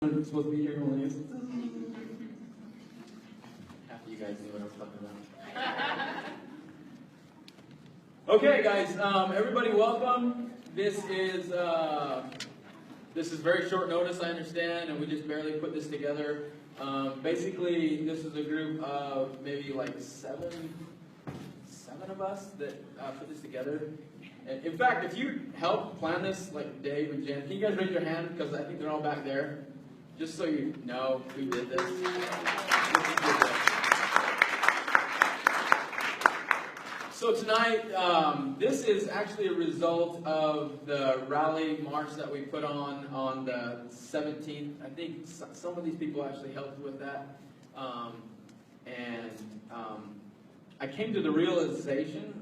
I'm supposed to be here when it is. Half of you guys knew what I was talking about. Okay, guys, everybody welcome. This is very short notice, I understand, and we just barely put this together. Basically, this is a group of maybe like seven of us that put this together. In fact, if you helped plan this, like Dave and Jen, can you guys raise your hand? Because I think they're all back there. Just so you know who did this. So tonight, this is actually a result of the rally march that we put on the 17th. I think some of these people actually helped with that. I came to the realization,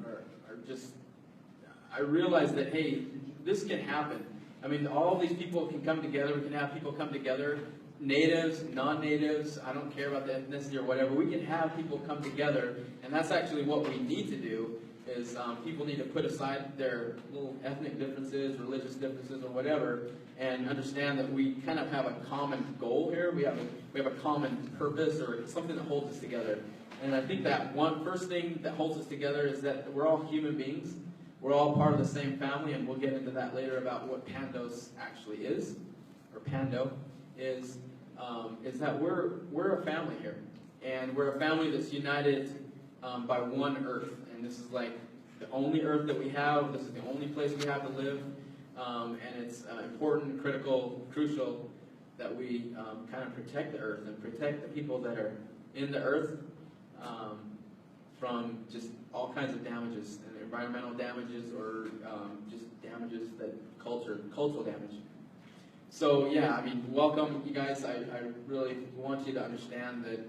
I realized that, hey, this can happen. I mean, all these people can come together. We can have people come together, natives, non-natives, I don't care about the ethnicity or whatever. We can have people come together, and that's actually what we need to do, is people need to put aside their little ethnic differences, religious differences, or whatever, and understand that we kind of have a common goal here. We have a common purpose, or something that holds us together. And I think that first thing that holds us together is that we're all human beings. We're all part of the same family, and we'll get into that later about what PANDOS actually is, or PANDO is that we're a family here, and we're a family that's united by one earth, and this is like the only earth that we have. This is the only place we have to live, and it's important, crucial that we kind of protect the earth and protect the people that are in the earth from just all kinds of damages, and environmental damages, or just damages that cultural damage. So yeah, I mean, welcome you guys. I really want you to understand that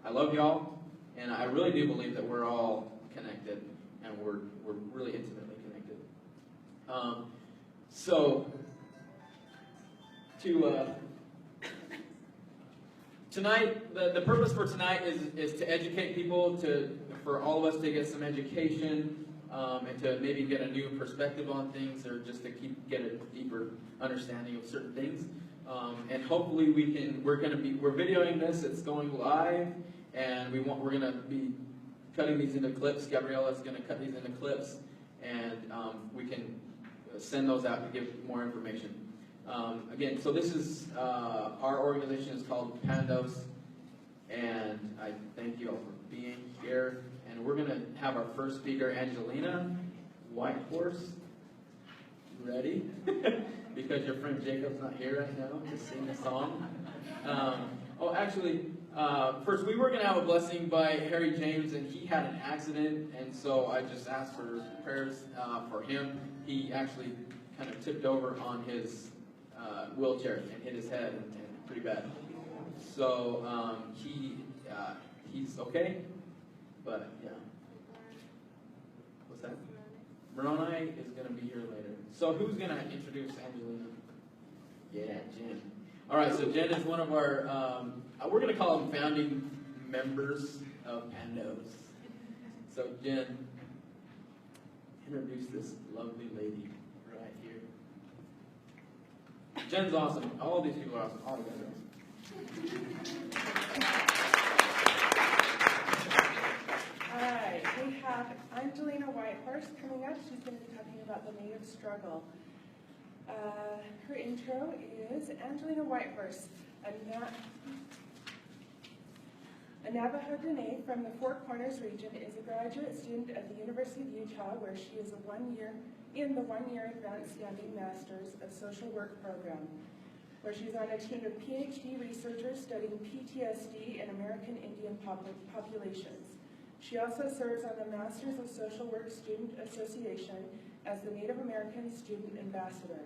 I love y'all, and I really do believe that we're all connected, and we're really intimately connected. Tonight, the purpose for tonight is to educate people, for all of us to get some education, and to maybe get a new perspective on things, or just to get a deeper understanding of certain things. And hopefully we're videoing this. It's going live, and we're going to be cutting these into clips. Gabriella's going to cut these into clips, and we can send those out to give more information. Again, so this is, our organization is called PANDOS, and I thank you all for being here. And we're going to have our first speaker, Angelina Whitehorse. Ready? Because your friend Jacob's not here right now to sing the song. First we were going to have a blessing by Harry James, and he had an accident, and so I just asked for prayers for him. He actually kind of tipped over on his wheelchair and hit his head, and pretty bad. So he's okay, but yeah. What's that? Moroni is going to be here later. So who's going to introduce Angelina? Yeah, Jen. All right, so Jen is one of our, we're going to call them founding members of PANDOS. So Jen, introduce this lovely lady right here. Jen's awesome. All of these people are awesome. All of them are awesome. All right, we have Angelina Whitehorse coming up. She's going to be talking about the Native struggle. Her intro is Angelina Whitehorse, a Navajo Dene from the Four Corners region, is a graduate student at the University of Utah, where she is in the one-year advanced standing Masters of Social Work program, where she's on a team of PhD researchers studying PTSD in American Indian populations. She also serves on the Masters of Social Work Student Association as the Native American Student Ambassador.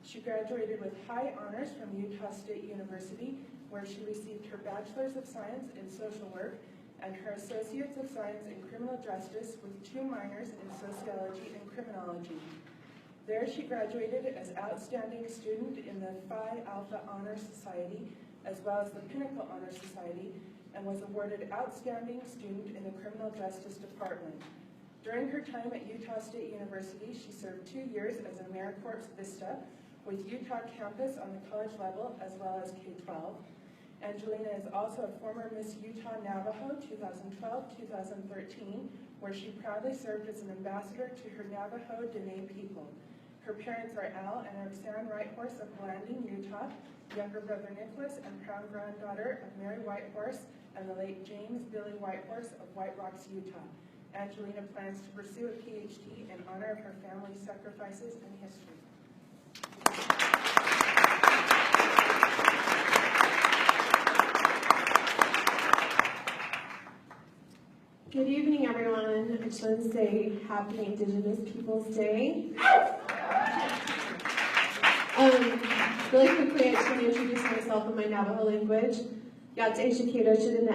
She graduated with high honors from Utah State University, where she received her Bachelor's of Science in Social Work and her Associates of Science in Criminal Justice, with 2 minors in Sociology and Criminology. There she graduated as Outstanding Student in the Phi Alpha Honor Society, as well as the Pinnacle Honor Society, and was awarded Outstanding Student in the Criminal Justice Department. During her time at Utah State University, she served 2 years as AmeriCorps Vista, with Utah campus on the college level as well as K-12. Angelina is also a former Miss Utah Navajo 2012-2013, where she proudly served as an ambassador to her Navajo Dene people. Her parents are Al and Roxanne Whitehorse of Blanding, Utah, younger brother Nicholas, and proud granddaughter of Mary Whitehorse and the late James Billy Whitehorse of White Rocks, Utah. Angelina plans to pursue a PhD in honor of her family's sacrifices and history. Good evening, everyone. I just want to say Happy Indigenous Peoples Day. Really quickly, I just want to introduce myself in my Navajo language. Angelina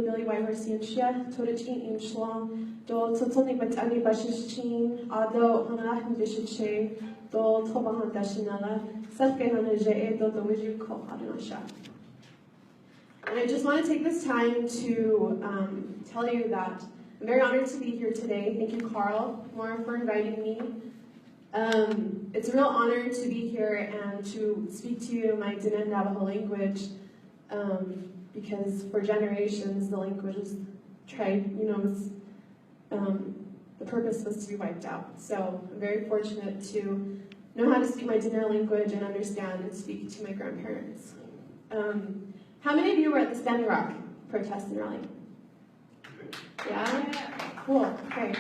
Billy Whitehorse Torichin Im Shlong, Do Totoni Batani Bashichin, Ado Hanahim Dishiche, Do Tobahan Dashinala, Safkehana Je, Do the Wiju Ko Hadonasha. And I just want to take this time to tell you that I'm very honored to be here today. Thank you, Carl, for inviting me. It's a real honor to be here and to speak to you in my Diné Navajo language, because for generations the language was tried, the purpose was to be wiped out. So I'm very fortunate to know how to speak my Diné language and understand and speak to my grandparents. How many of you were at the Standing Rock protest and rally? Yeah? Cool. Okay.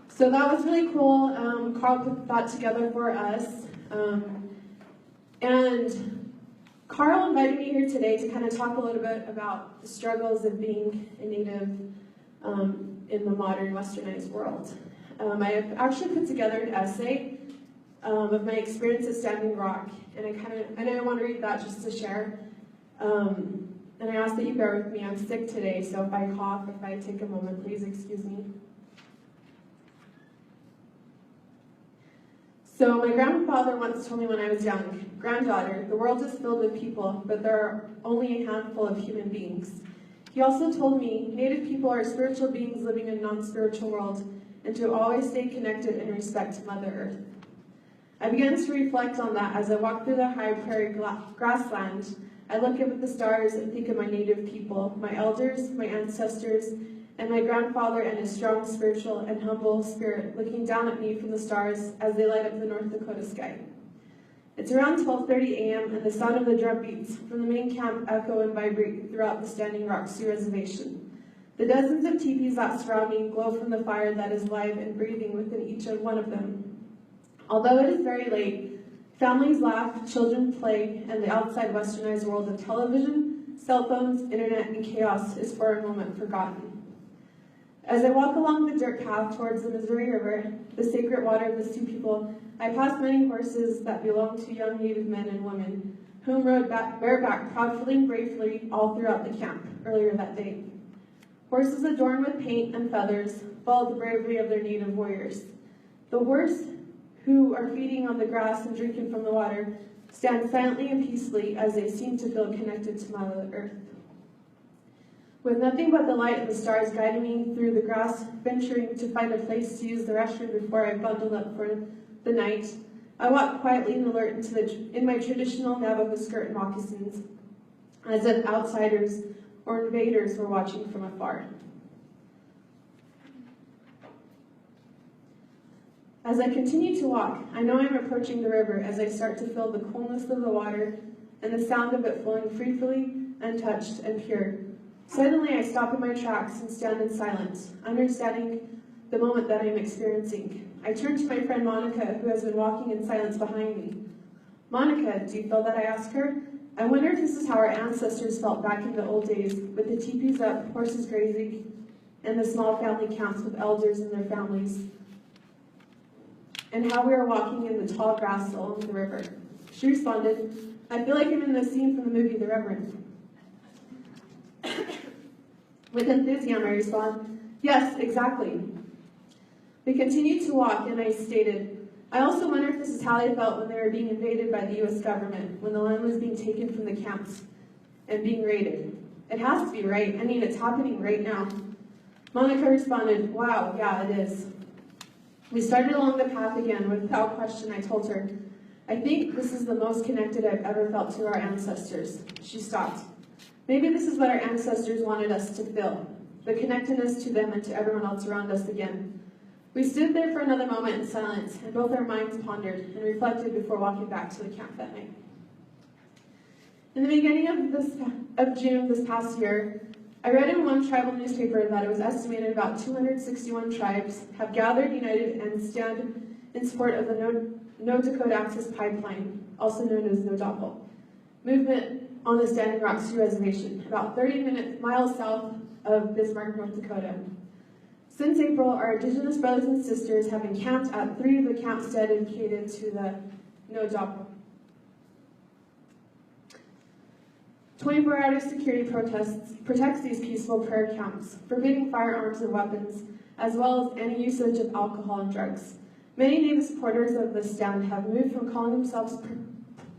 So that was really cool. Carl put that together for us. And Carl invited me here today to kind of talk a little bit about the struggles of being a Native in the modern westernized world. I have actually put together an essay of my experience at Standing Rock, and I want to read that just to share. And I ask that you bear with me. I'm sick today, so if I cough, if I take a moment, please excuse me. So my grandfather once told me when I was young, "Granddaughter, the world is filled with people, but there are only a handful of human beings." He also told me, Native people are spiritual beings living in a non-spiritual world, and to always stay connected and respect Mother Earth. I began to reflect on that as I walked through the high prairie grassland. I look up at the stars and think of my Native people, my elders, my ancestors, and my grandfather and his strong spiritual and humble spirit looking down at me from the stars as they light up the North Dakota sky. It's around 12:30 a.m. and the sound of the drum beats from the main camp echo and vibrate throughout the Standing Rock Sioux Reservation. The dozens of teepees that surround me glow from the fire that is live and breathing within each one of them. Although it is very late, families laugh, children play, and the outside westernized world of television, cell phones, internet, and chaos is for a moment forgotten. As I walk along the dirt path towards the Missouri River, the sacred water of the Sioux people, I pass many horses that belong to young Native men and women, whom rode bareback proudly and bravely all throughout the camp earlier that day. Horses adorned with paint and feathers followed the bravery of their Native warriors. The horse, who are feeding on the grass and drinking from the water, stand silently and peacefully as they seem to feel connected to Mother Earth. With nothing but the light of the stars guiding me through the grass, venturing to find a place to use the restroom before I bundled up for the night, I walked quietly and alert in my traditional Navajo skirt and moccasins, as if outsiders or invaders were watching from afar. As I continue to walk, I know I'm approaching the river as I start to feel the coolness of the water and the sound of it flowing freely, untouched, and pure. Suddenly, I stop in my tracks and stand in silence, understanding the moment that I'm experiencing. I turn to my friend Monica, who has been walking in silence behind me. "Monica, do you feel that?" I ask her. I wonder if this is how our ancestors felt back in the old days, with the teepees up, horses grazing, and the small family camps with elders and their families, and how we are walking in the tall grass along the river. She responded, "I feel like I'm in the scene from the movie The Reverend." With enthusiasm, I respond, "Yes, exactly." We continued to walk, and I stated, "I also wonder if this is how they felt when they were being invaded by the U.S. government, when the land was being taken from the camps and being raided. It has to be, right? I mean, it's happening right now." Monica responded, "Wow, yeah, it is." We started along the path again. Without question, I told her, I think this is the most connected I've ever felt to our ancestors. She stopped. Maybe this is what our ancestors wanted us to feel, the connectedness to them and to everyone else around us again. We stood there for another moment in silence, and both our minds pondered and reflected before walking back to the camp that night. In the beginning of June this past year, I read in one tribal newspaper that it was estimated about 261 tribes have gathered, united, and stand in support of the No Dakota Access Pipeline, also known as No DAPL, movement on the Standing Rock Sioux Reservation, about 30 miles south of Bismarck, North Dakota. Since April, our Indigenous brothers and sisters have encamped at 3 of the camps dedicated to the No DAPL. 24-hour security protects these peaceful prayer camps, forbidding firearms and weapons, as well as any usage of alcohol and drugs. Many Native supporters of the stand have moved from calling themselves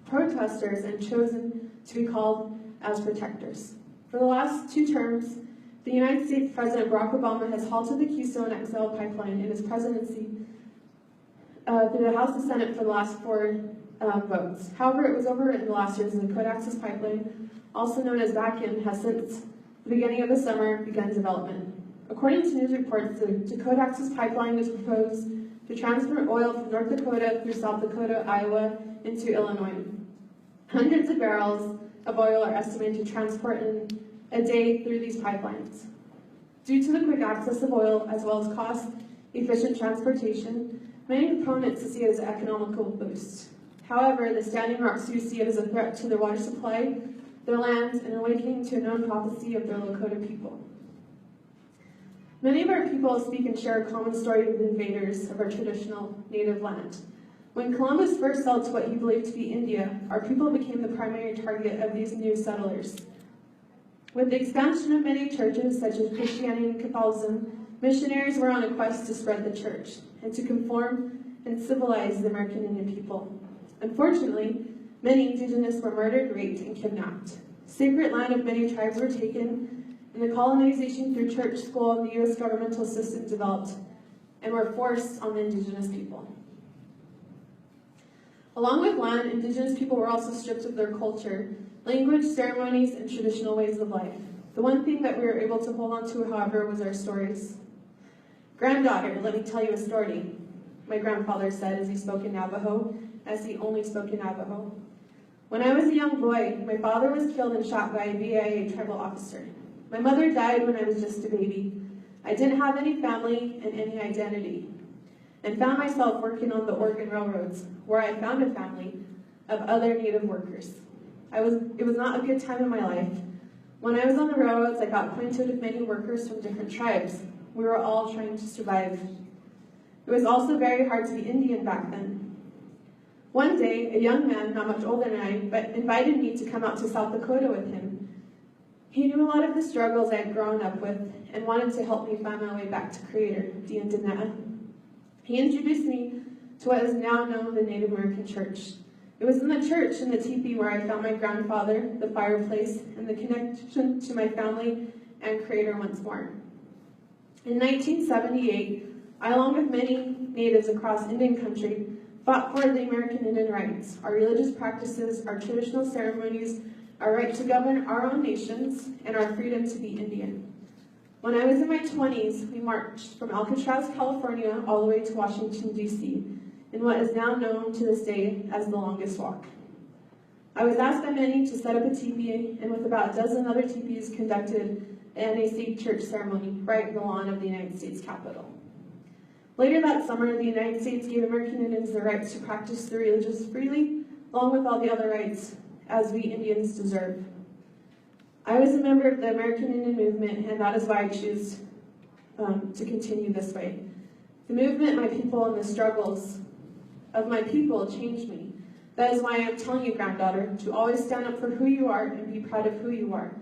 protesters and chosen to be called as protectors. For the last 2 terms, the United States President Barack Obama has halted the Keystone XL pipeline in his presidency through the House and Senate for the last 4 votes. However, it was overwritten last year as the Dakota Access Pipeline, also known as Back-In, has since the beginning of the summer begun development. According to news reports, the Dakota Access Pipeline is proposed to transport oil from North Dakota through South Dakota, Iowa, into Illinois. Hundreds of barrels of oil are estimated to transport in a day through these pipelines. Due to the quick access of oil, as well as cost-efficient transportation, many proponents see it as an economical boost. However, the Standing Rock Sioux see it as a threat to their water supply, their lands, and awakening to a known prophecy of their Lakota people. Many of our people speak and share a common story of the invaders of our traditional native land. When Columbus first sailed to what he believed to be India, our people became the primary target of these new settlers. With the expansion of many churches, such as Christianity and Catholicism, missionaries were on a quest to spread the church and to conform and civilize the American Indian people. Unfortunately, many Indigenous were murdered, raped, and kidnapped. Sacred land of many tribes were taken, and the colonization through church, school, and the U.S. governmental system developed and were forced on the Indigenous people. Along with land, Indigenous people were also stripped of their culture, language, ceremonies, and traditional ways of life. The one thing that we were able to hold on to, however, was our stories. Granddaughter, let me tell you a story, my grandfather said as he spoke in Navajo, as he only spoke in Navajo. When I was a young boy, my father was killed and shot by a BIA tribal officer. My mother died when I was just a baby. I didn't have any family and any identity, and found myself working on the Oregon railroads, where I found a family of other Native workers. It was not a good time in my life. When I was on the railroads, I got acquainted with many workers from different tribes. We were all trying to survive. It was also very hard to be Indian back then. One day, a young man, not much older than I, but invited me to come out to South Dakota with him. He knew a lot of the struggles I had grown up with and wanted to help me find my way back to Creator, Diandanetta. He introduced me to what is now known as the Native American Church. It was in the church in the teepee where I found my grandfather, the fireplace, and the connection to my family and Creator once more. In 1978, I, along with many natives across Indian country, fought for the American Indian rights, our religious practices, our traditional ceremonies, our right to govern our own nations, and our freedom to be Indian. When I was in my 20s, we marched from Alcatraz, California, all the way to Washington, D.C., in what is now known to this day as the longest walk. I was asked by many to set up a teepee, and with about a dozen other teepees, conducted an NAC church ceremony right in the lawn of the United States Capitol. Later that summer, the United States gave American Indians the right to practice their religions freely, along with all the other rights as we Indians deserve. I was a member of the American Indian movement, and that is why I choose to continue this way. The movement, my people, and the struggles of my people changed me. That is why I am telling you, granddaughter, to always stand up for who you are and be proud of who you are.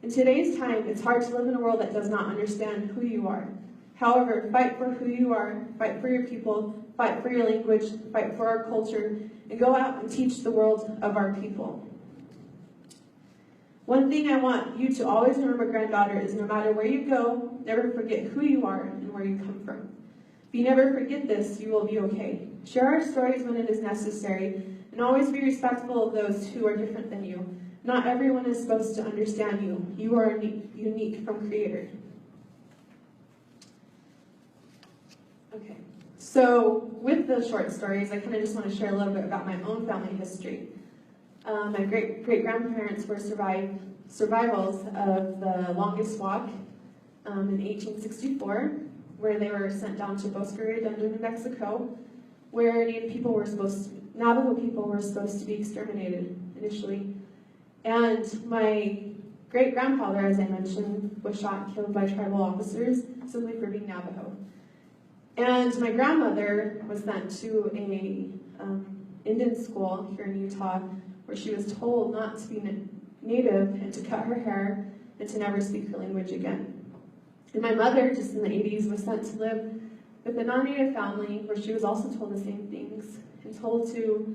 In today's time, it's hard to live in a world that does not understand who you are. However, fight for who you are, fight for your people, fight for your language, fight for our culture, and go out and teach the world of our people. One thing I want you to always remember, granddaughter, is no matter where you go, never forget who you are and where you come from. If you never forget this, you will be okay. Share our stories when it is necessary, and always be respectful of those who are different than you. Not everyone is supposed to understand you. You are unique from Creator. Okay, so with the short stories, I kind of just want to share a little bit about my own family history. My great-grandparents were survivals of the longest walk in 1864, where they were sent down to Bosque Redondo, New Mexico, where Navajo people were supposed to be exterminated initially. And my great-grandfather, as I mentioned, was shot and killed by tribal officers simply for being Navajo. And my grandmother was sent to a Indian school here in Utah, where she was told not to be Native and to cut her hair and to never speak her language again. And my mother, just in the 80s, was sent to live with a non-Native family where she was also told the same things and told to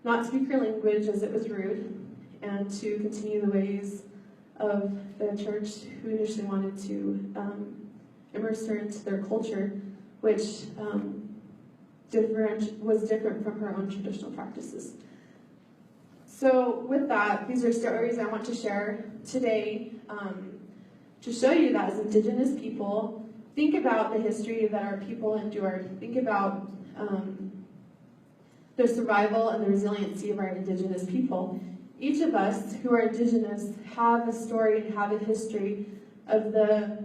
not speak her language as it was rude and to continue the ways of the church who initially wanted to immerse her into their culture, which was different from her own traditional practices. So with that, these are stories I want to share today to show you that as Indigenous people, think about the history that our people endured. Think about the survival and the resiliency of our Indigenous people. Each of us who are Indigenous have a story and have a history of the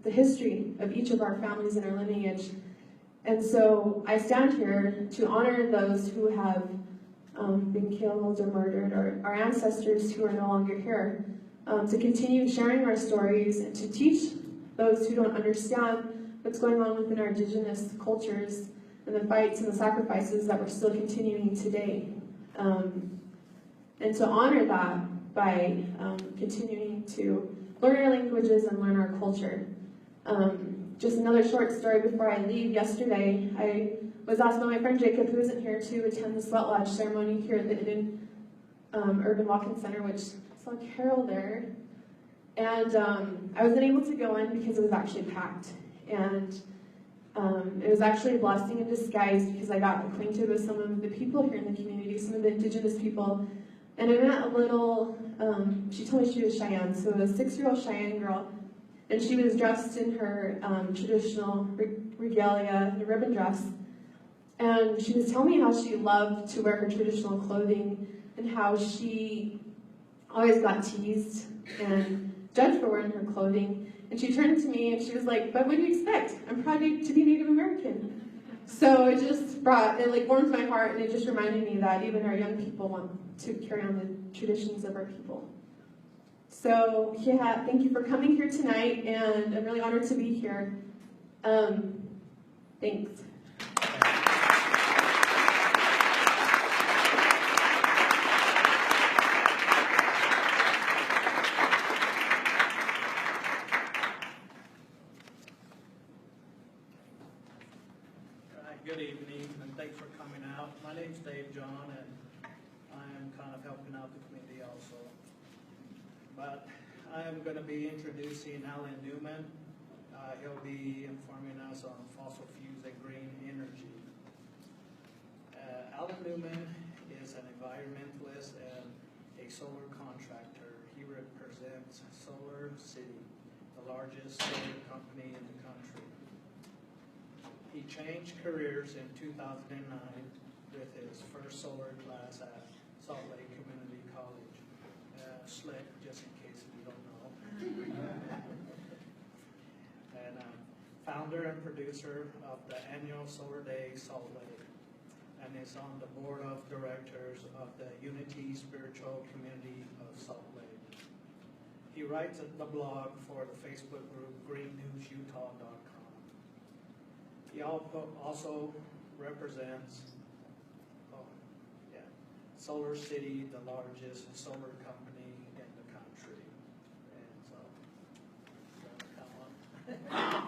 history of each of our families and our lineage. And so I stand here to honor those who have been killed or murdered, or our ancestors who are no longer here, to continue sharing our stories and to teach those who don't understand what's going on within our Indigenous cultures and the fights and the sacrifices that we're still continuing today. And to honor that by continuing to learn our languages and learn our culture. Just another short story before I leave. Yesterday, I was asked by my friend Jacob, who isn't here, to attend the Sweat Lodge ceremony here at the Indian Urban Walk-In Center, which I saw Carol there. And I wasn't able to go in because it was actually packed. And it was actually a blessing in disguise because I got acquainted with some of the people here in the community, some of the Indigenous people. And I met a little, she told me she was Cheyenne, so a 6-year-old Cheyenne girl. And she was dressed in her traditional regalia, the ribbon dress. And she was telling me how she loved to wear her traditional clothing and how she always got teased and judged for wearing her clothing. And she turned to me and she was like, "But what do you expect? I'm proud to be Native American." So it just warmed my heart, and it just reminded me that even our young people want to carry on the traditions of our people. So yeah, thank you for coming here tonight, and I'm really honored to be here. Thanks. Good evening, and thanks for coming out. My name's Dave John, and I am kind of helping out the community also. But I am going to be introducing Alan Newman. He'll be informing us on fossil fuels and green energy. Alan Newman is an environmentalist and a solar contractor. He represents Solar City, the largest solar company in the country. He changed careers in 2009 with his first solar class at Salt Lake Community College. SLIC, just in case you don't know. And founder and producer of the annual Solar Day Salt Lake, and is on the board of directors of the Unity Spiritual Community of Salt Lake. He writes the blog for the Facebook group greennewsutah.com. He also represents Solar City, the largest solar company in the country. And so, come on.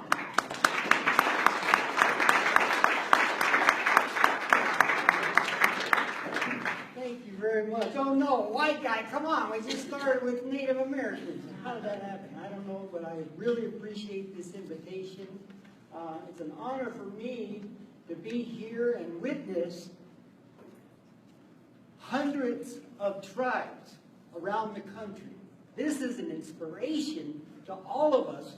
Thank you very much. Oh no, white guy, come on. We just started with Native Americans. How did that happen? I don't know, but I really appreciate this invitation. It's an honor for me to be here and witness hundreds of tribes around the country. This is an inspiration to all of us,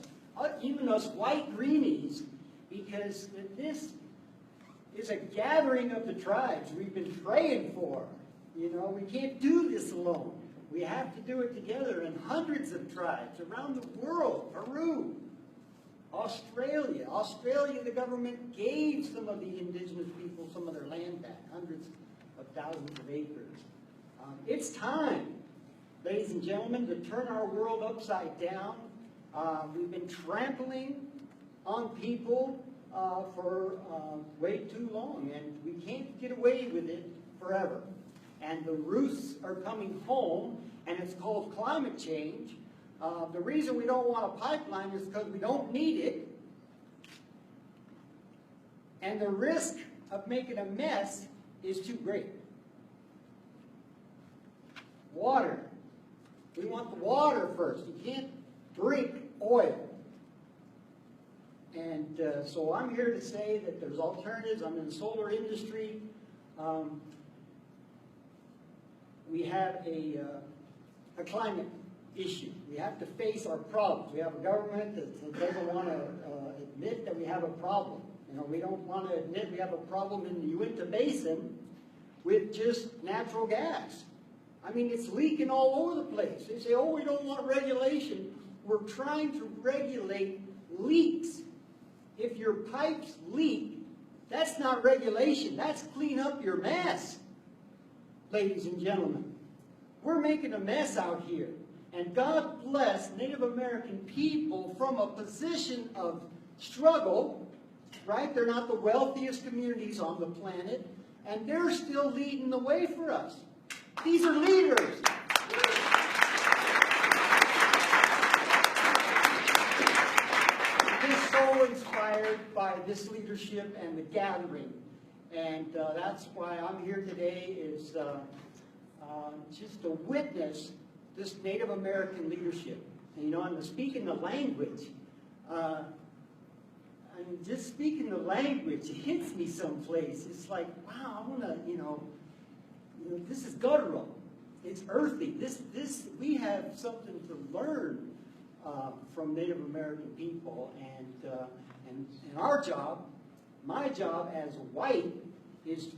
even us white greenies, because this is a gathering of the tribes we've been praying for. You know, we can't do this alone. We have to do it together. And hundreds of tribes around the world, Peru, Australia. Australia, the government gave some of the indigenous people some of their land back, hundreds of thousands of acres. It's time, ladies and gentlemen, to turn our world upside down. We've been trampling on people for way too long, and we can't get away with it forever. And the roots are coming home, and it's called climate change. The reason we don't want a pipeline is because we don't need it. And the risk of making a mess is too great. Water. We want the water first. You can't drink oil. And so I'm here to say that there's alternatives. I'm in the solar industry. We have a climate issue. We have to face our problems. We have a government that doesn't want to admit that we have a problem. You know, we don't want to admit we have a problem in the Uinta Basin with just natural gas. I mean, it's leaking all over the place. They say, oh, we don't want regulation. We're trying to regulate leaks. If your pipes leak, that's not regulation. That's clean up your mess, ladies and gentlemen. We're making a mess out here. And God bless Native American people from a position of struggle, right? They're not the wealthiest communities on the planet, and they're still leading the way for us. These are leaders. I'm just so inspired by this leadership and the gathering. And that's why I'm here today, is just to witness this Native American leadership. And, you know, I'm speaking the language. Just speaking the language, it hits me someplace. It's like, wow, I want to, you know, this is guttural. It's earthy. We have something to learn from Native American people, and our job, my job as white, is to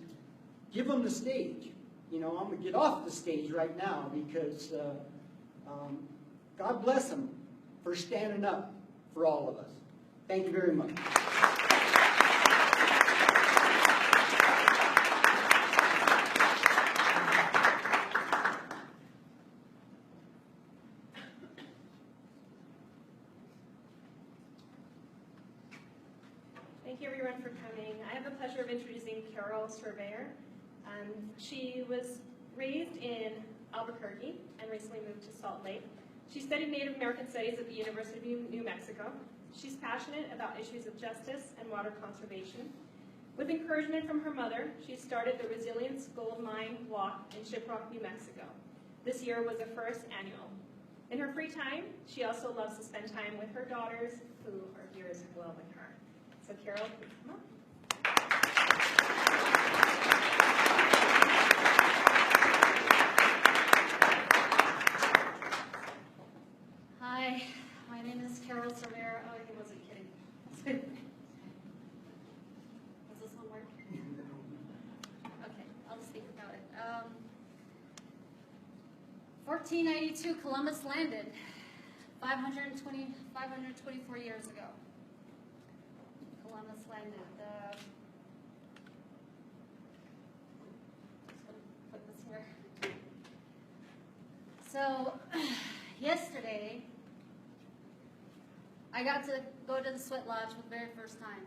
give them the stage. You know, I'm going to get off the stage right now because God bless them for standing up for all of us. Thank you very much. Thank you everyone for coming. I have the pleasure of introducing Carol Surveyor. She was raised in Albuquerque and recently moved to Salt Lake. She studied Native American Studies at the University of New Mexico. She's passionate about issues of justice and water conservation. With encouragement from her mother, she started the Resilience Gold Mine Walk in Shiprock, New Mexico. This year was the first annual. In her free time, she also loves to spend time with her daughters, who are here as well with her. So Carol, please come up. Hi, my name is Carol Surveyor. Oh, he wasn't kidding. Does this one work? Okay, I'll just speak about it. 1492, Columbus landed 524 years ago. Columbus landed. Put this here. So, yesterday, I got to go to the Sweat Lodge for the very first time.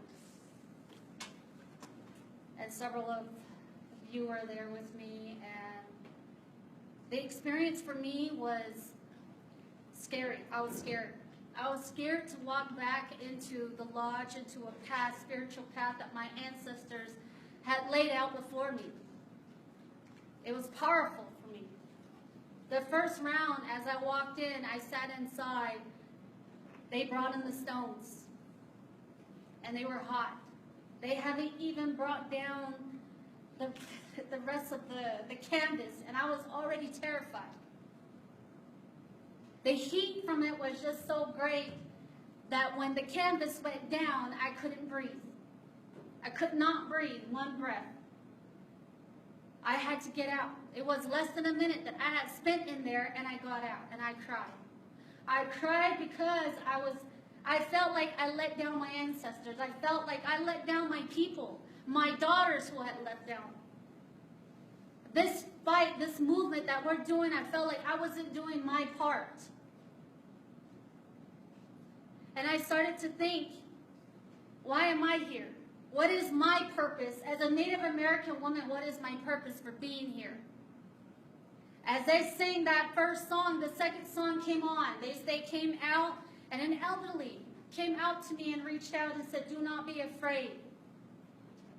And several of you were there with me, and the experience for me was scary. I was scared. I was scared to walk back into the lodge, into a path, spiritual path that my ancestors had laid out before me. It was powerful for me. The first round, as I walked in, I sat inside. They brought in the stones, and they were hot. They haven't even brought down the rest of the canvas, and I was already terrified. The heat from it was just so great that when the canvas went down, I couldn't breathe. I could not breathe one breath. I had to get out. It was less than a minute that I had spent in there, and I got out, and I cried. I cried because I felt like I let down my ancestors. I felt like I let down my people, my daughters who had let down. This fight, this movement that we're doing, I felt like I wasn't doing my part. And I started to think, why am I here? What is my purpose? As a Native American woman, what is my purpose for being here? As they sang that first song, the second song came on. They came out, and an elderly came out to me and reached out and said, do not be afraid.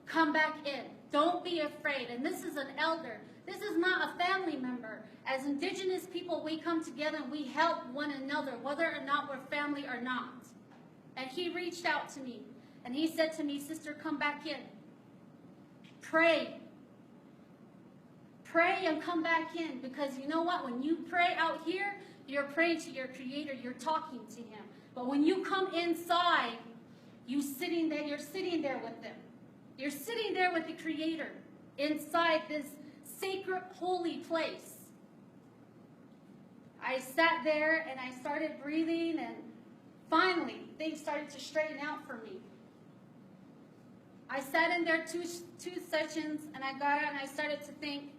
Come back in. Don't be afraid. And this is an elder. This is not a family member. As Indigenous people, we come together and we help one another, whether or not we're family or not. And he reached out to me, and he said to me, sister, come back in. Pray. Pray and come back in, because you know what? When you pray out here, you're praying to your Creator. You're talking to Him. But when you come inside, you're sitting there with Him. You're sitting there with the Creator inside this sacred, holy place. I sat there and I started breathing, and finally, things started to straighten out for me. I sat in there two sessions, and I got out and I started to think,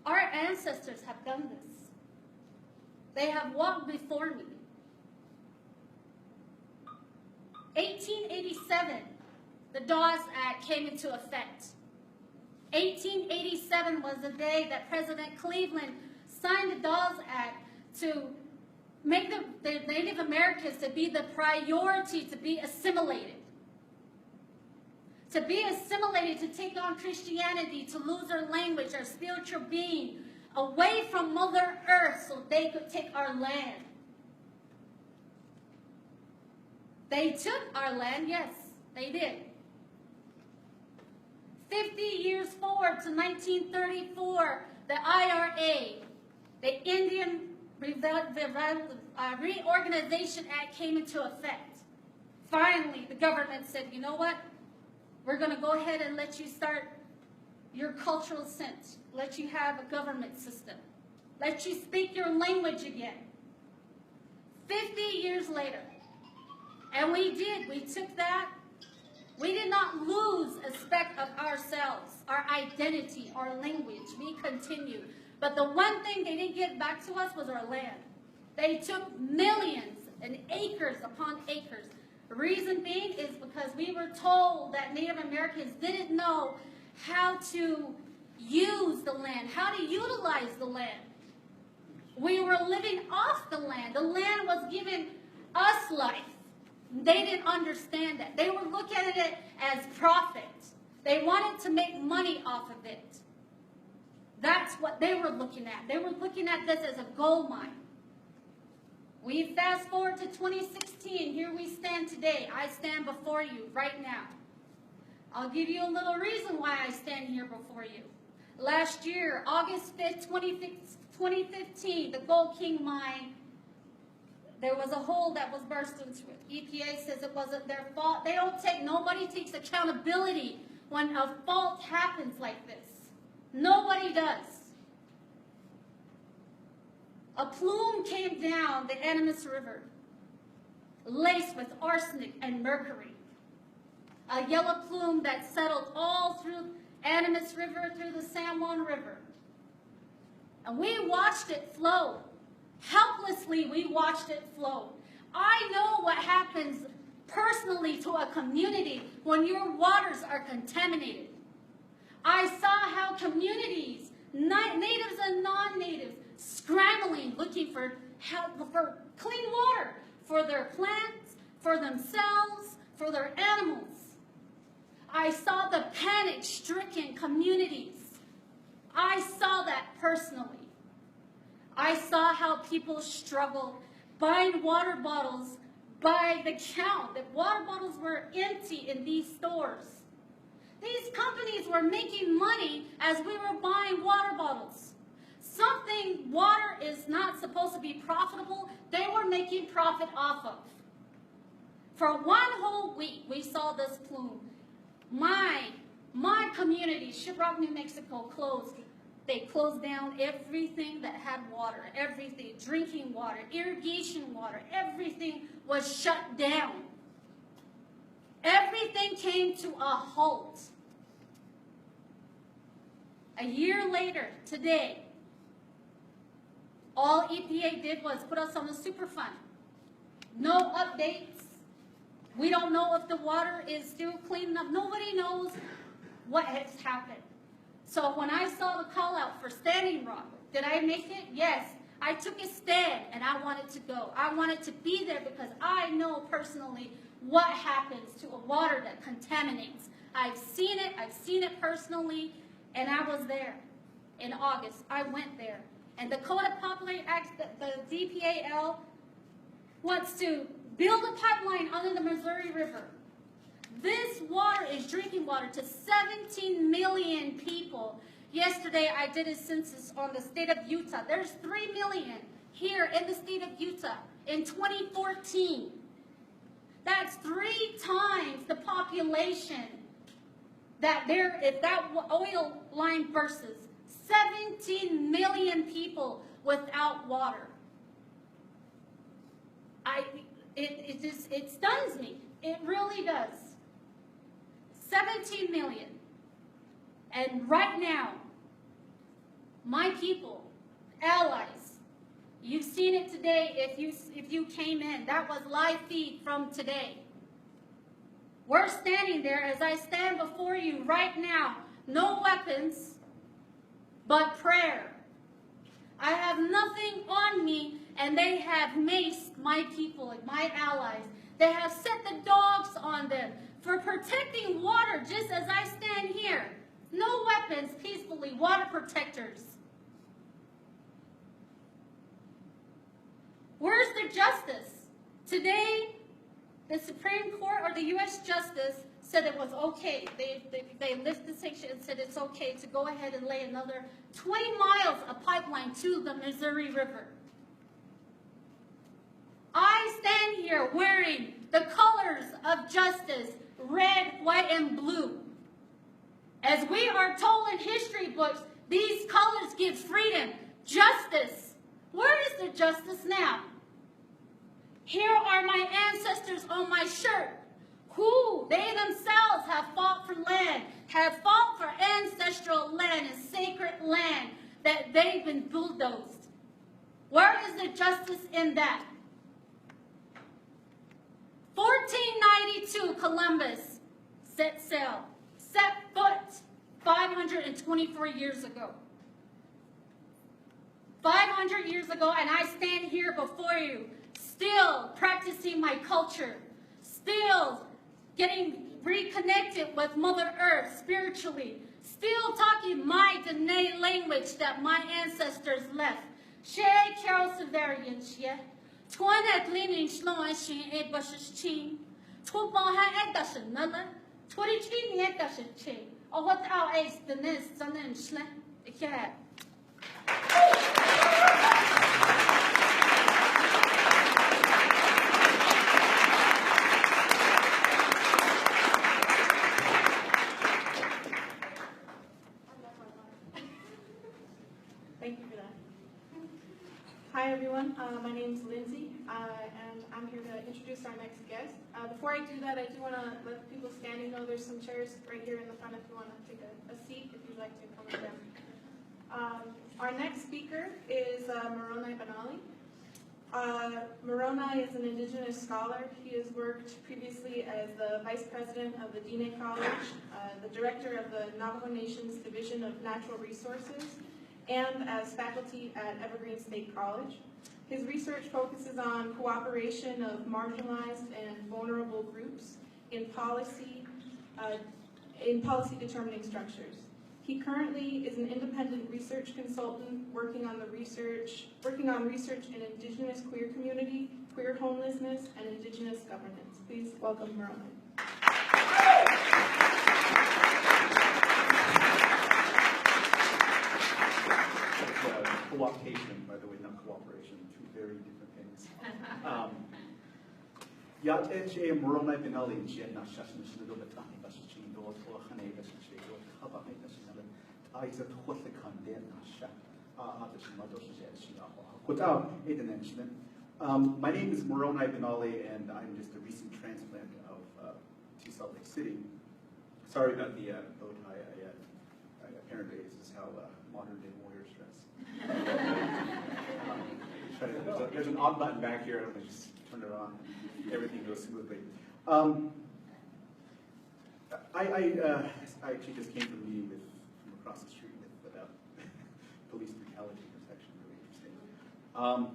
our ancestors have done this. They have walked before me. 1887, the Dawes Act came into effect. 1887 was the day that President Cleveland signed the Dawes Act to make the Native Americans to be the priority to be assimilated. To be assimilated, to take on Christianity, to lose their language, their spiritual being, away from Mother Earth so they could take our land. They took our land, yes, they did. 50 years forward to 1934, the IRA, the Indian Reorganization Act came into effect. Finally, the government said, you know what? We're going to go ahead and let you start your cultural sense. Let you have a government system. Let you speak your language again. 50 years later. And we did. We took that. We did not lose a speck of ourselves, our identity, our language. We continued. But the one thing they didn't get back to us was our land. They took millions and acres upon acres. The reason being is because we were told that Native Americans didn't know how to use the land, how to utilize the land. We were living off the land. The land was giving us life. They didn't understand that. They were looking at it as profit. They wanted to make money off of it. That's what they were looking at. They were looking at this as a gold mine. We fast forward to 2016. Here we stand today. I stand before you right now. I'll give you a little reason why I stand here before you. Last year, August 5th, 2015, the Gold King mine, there was a hole that was burst into it. EPA says it wasn't their fault. Nobody takes accountability when a fault happens like this. Nobody does. A plume came down the Animas River, laced with arsenic and mercury. A yellow plume that settled all through Animas River, through the San Juan River. And we watched it flow. Helplessly, we watched it flow. I know what happens personally to a community when your waters are contaminated. I saw how communities, natives and non-natives, scrambling, looking for help, for clean water, for their plants, for themselves, for their animals. I saw the panic-stricken communities. I saw that personally. I saw how people struggled buying water bottles by the count. The water bottles were empty in these stores. These companies were making money as we were buying water bottles. Something water is not supposed to be profitable, they were making profit off of. For one whole week, we saw this plume. My community, Shiprock, New Mexico, closed. They closed down everything that had water, everything, drinking water, irrigation water, everything was shut down. Everything came to a halt. A year later, today, all EPA did was put us on the Superfund. No updates. We don't know if the water is still clean enough. Nobody knows what has happened. So when I saw the call out for Standing Rock, did I make it? Yes. I took a stand and I wanted to go. I wanted to be there because I know personally what happens to a water that contaminates. I've seen it personally, and I was there in August. I went there. And Dakota Pipeline, the DPAL, wants to build a pipeline under the Missouri River. This water is drinking water to 17 million people. Yesterday, I did a census on the state of Utah. There's 3 million here in the state of Utah in 2014. That's 3 times the population that if that oil line bursts. 17 million people without water. It stuns me. It really does. 17 million. And right now, my people, allies, you've seen it today if you came in. That was live feed from today. We're standing there as I stand before you right now. No weapons, but prayer. I have nothing on me, and they have maced my people and my allies. They have set the dogs on them for protecting water, just as I stand here. No weapons, peacefully, water protectors. Where's the justice? Today, the Supreme Court or the U.S. Justice said it was okay. They lifted the sanction and said it's okay to go ahead and lay another 20 miles of pipeline to the Missouri River. I stand here wearing the colors of justice, red, white, and blue. As we are told in history books, these colors give freedom, justice. Where is the justice now? Here are my ancestors on my shirt, who they themselves have fought for land, have fought for ancestral land and sacred land that they've been bulldozed. Where is the justice in that? 1492, Columbus set sail, set foot 524 years ago. 500 years ago, and I stand here before you, still practicing my culture, still getting reconnected with Mother Earth spiritually, still talking my Dene language that my ancestors left. She Carol Severian, she. Twana Gleaning Sloan, she a bushes chin. Twobaha Edashin, Mother. 22 Edashin chin. Or what our ace the nest, son and slam. Yeah. Thank you for that. Hi everyone, my name is Lindsay, and I'm here to introduce our next guest. Before I do that, I do want to let people standing know there's some chairs right here in the front if you want to take a seat, if you'd like to come with them. Our next speaker is Moroni Benally. Moroni is an Indigenous scholar. He has worked previously as the Vice President of the Dine College, the Director of the Navajo Nation's Division of Natural Resources, and as faculty at Evergreen State College. His research focuses on cooperation of marginalized and vulnerable groups in policy determining structures. He currently is an independent research consultant working on research in Indigenous queer community, queer homelessness, and Indigenous governance. Please welcome Moroni. co-optation, by the way, not cooperation, two very different things. Yateche Moroni Benally, Jenna Shashin Batani, Bashichin, Dor, Hane, Bashichi, Kaba, Isaac Hotlikan, Nasha, Without it. My name is Moroni Benally, and I'm just a recent transplant to Salt Lake City. Sorry about the bow tie. Apparently, this is how modern day warriors dress. There's an odd button back here. I'm going to just turn it on. Everything goes smoothly. I actually just came from a meeting from across the street without police brutality. It's actually really interesting. I'm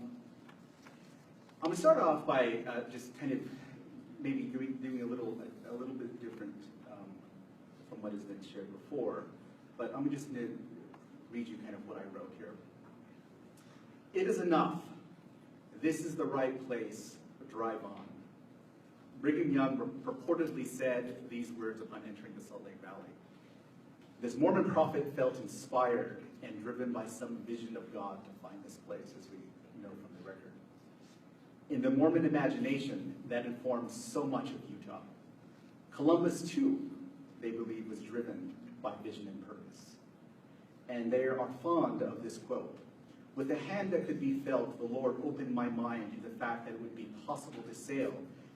going to start off by just kind of maybe doing a little bit different from what has been shared before, but I'm just going to read you kind of what I wrote here. It is enough. This is the right place. Drive on. Brigham Young purportedly said these words upon entering the Salt Lake Valley. This Mormon prophet felt inspired and driven by some vision of God to find this place, as we know from the record. In the Mormon imagination, that informs so much of Utah. Columbus, too, they believe, was driven by vision and purpose. And they are fond of this quote. With a hand that could be felt, the Lord opened my mind to the fact that it would be possible to sail,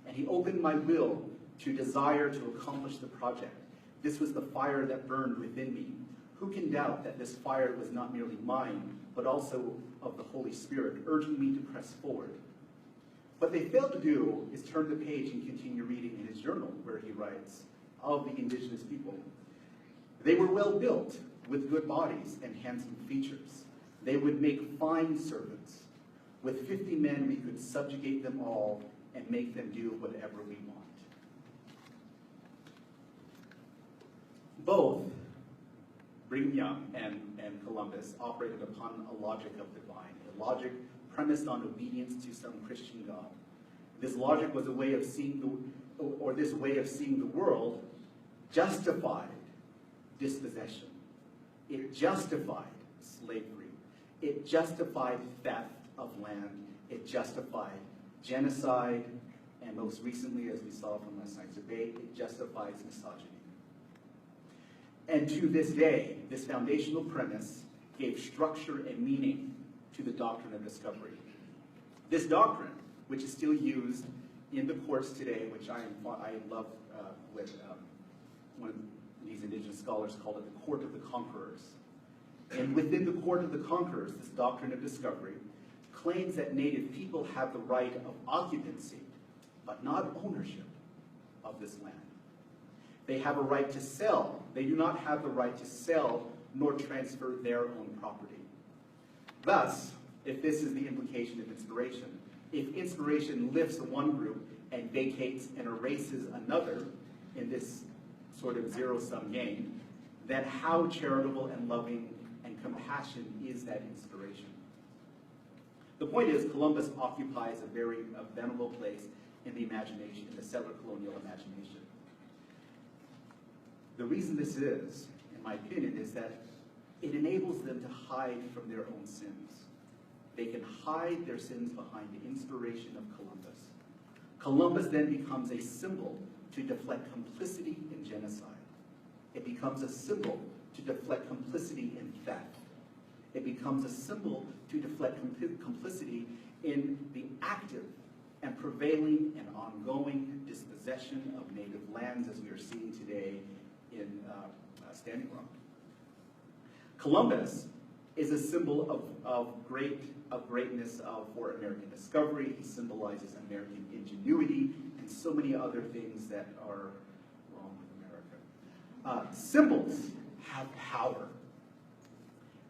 and he opened my will to desire to accomplish the project. This was the fire that burned within me. Who can doubt that this fire was not merely mine, but also of the Holy Spirit, urging me to press forward? What they failed to do is turn the page and continue reading in his journal, where he writes of the indigenous people. They were well built, with good bodies and handsome features. They would make fine servants. With 50 men, we could subjugate them all and make them do whatever we want. Both Brigham Young and Columbus operated upon a logic of divine, a logic premised on obedience to some Christian God. This logic was a way of seeing this way of seeing the world justified dispossession. It justified slavery. It justified theft of land. It justified genocide. And most recently, as we saw from last night's debate, it justifies misogyny. And to this day, this foundational premise gave structure and meaning to the doctrine of discovery. This doctrine, which is still used in the courts today, which I love with one of these indigenous scholars called it the Court of the Conquerors. And within the Court of the Conquerors, this doctrine of discovery claims that Native people have the right of occupancy, but not ownership of this land. They have a right to sell. They do not have the right to sell nor transfer their own property. Thus, if this is the implication of inspiration, if inspiration lifts one group and vacates and erases another in this sort of zero-sum game, then how charitable and loving and compassion is that inspiration? The point is, Columbus occupies a venerable place in the imagination, in the settler colonial imagination. The reason this is, in my opinion, is that it enables them to hide from their own sins. They can hide their sins behind the inspiration of Columbus. Columbus then becomes a symbol to deflect complicity in genocide. It becomes a symbol to deflect complicity in theft. It becomes a symbol to deflect complicity in the active and prevailing and ongoing dispossession of native lands, as we are seeing today in Standing Rock. Columbus is a symbol of greatness for American discovery. He symbolizes American ingenuity and so many other things that are wrong with America. Symbols have power.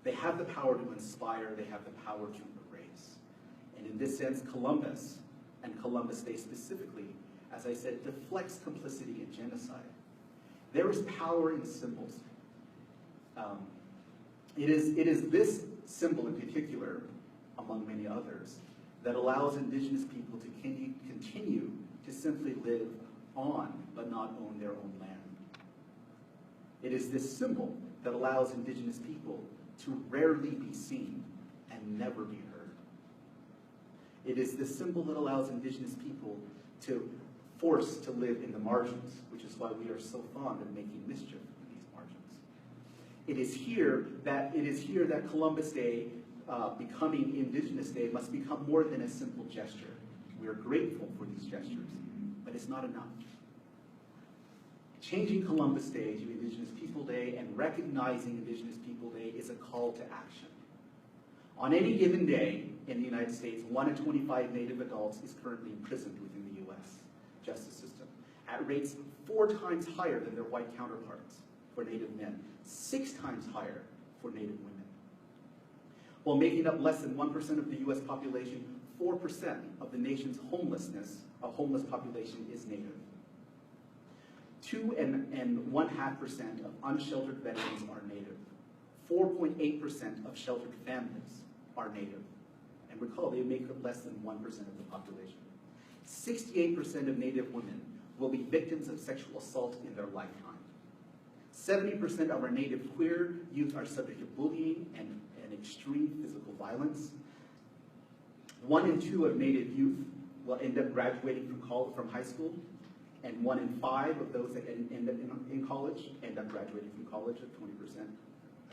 They have the power to inspire. They have the power to erase. And in this sense, Columbus, and Columbus Day specifically, as I said, deflects complicity in genocide. There is power in symbols. It is this symbol in particular, among many others, that allows indigenous people to continue to simply live on but not own their own land. It is this symbol that allows indigenous people to rarely be seen and never be heard. It is the symbol that allows indigenous people to force to live in the margins, which is why we are so fond of making mischief in these margins. It is here that Columbus Day, becoming Indigenous Day, must become more than a simple gesture. We are grateful for these gestures, but it's not enough. Changing Columbus Day to Indigenous People Day and recognizing Indigenous People Day is a call to action. On any given day in the United States, 1 in 25 Native adults is currently imprisoned within the U.S. justice system at rates 4 times higher than their white counterparts for Native men, 6 times higher for Native women. While making up less than 1% of the U.S. population, 4% of the nation's homeless population is Native. 2.5% of unsheltered veterans are Native. 4.8% of sheltered families are Native. And recall, they make up less than 1% of the population. 68% of Native women will be victims of sexual assault in their lifetime. 70% of our Native queer youth are subject to bullying and extreme physical violence. 1 in 2 of Native youth will end up graduating from high school, and 1 in 5 of those that end up in college end up graduating from college at 20%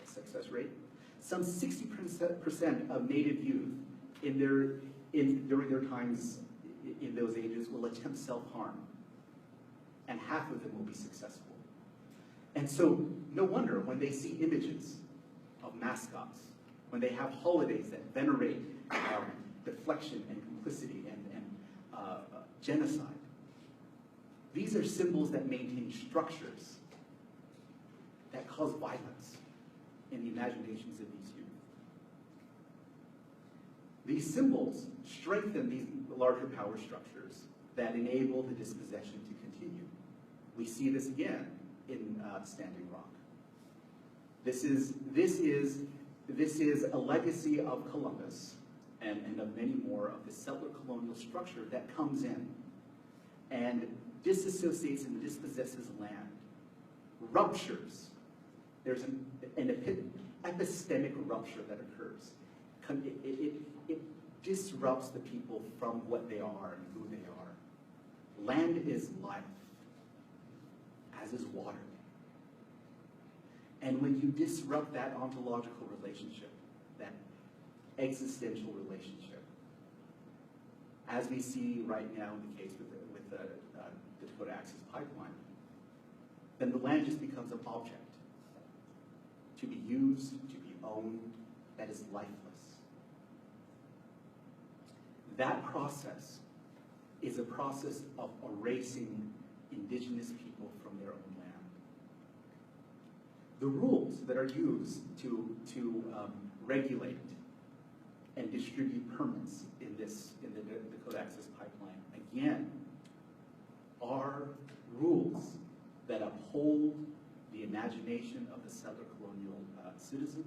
success rate. Some 60% of Native youth during their times in those ages will attempt self-harm, and half of them will be successful. And so, no wonder when they see images of mascots, when they have holidays that venerate deflection and complicity and genocide. These are symbols that maintain structures that cause violence in the imaginations of these youth. These symbols strengthen these larger power structures that enable the dispossession to continue. We see this again in Standing Rock. This is a legacy of Columbus and of many more of the settler colonial structure that comes in and disassociates and dispossesses land, ruptures. There's an epistemic rupture that occurs. It disrupts the people from what they are and who they are. Land is life, as is water. And when you disrupt that ontological relationship, that existential relationship, as we see right now in the case with the Dakota Access Pipeline, then the land just becomes an object to be used, to be owned, that is lifeless. That process is a process of erasing indigenous people from their own land. The rules that are used to regulate and distribute permits in the Dakota Access Pipeline, again, are rules that uphold the imagination of the settler colonial citizen,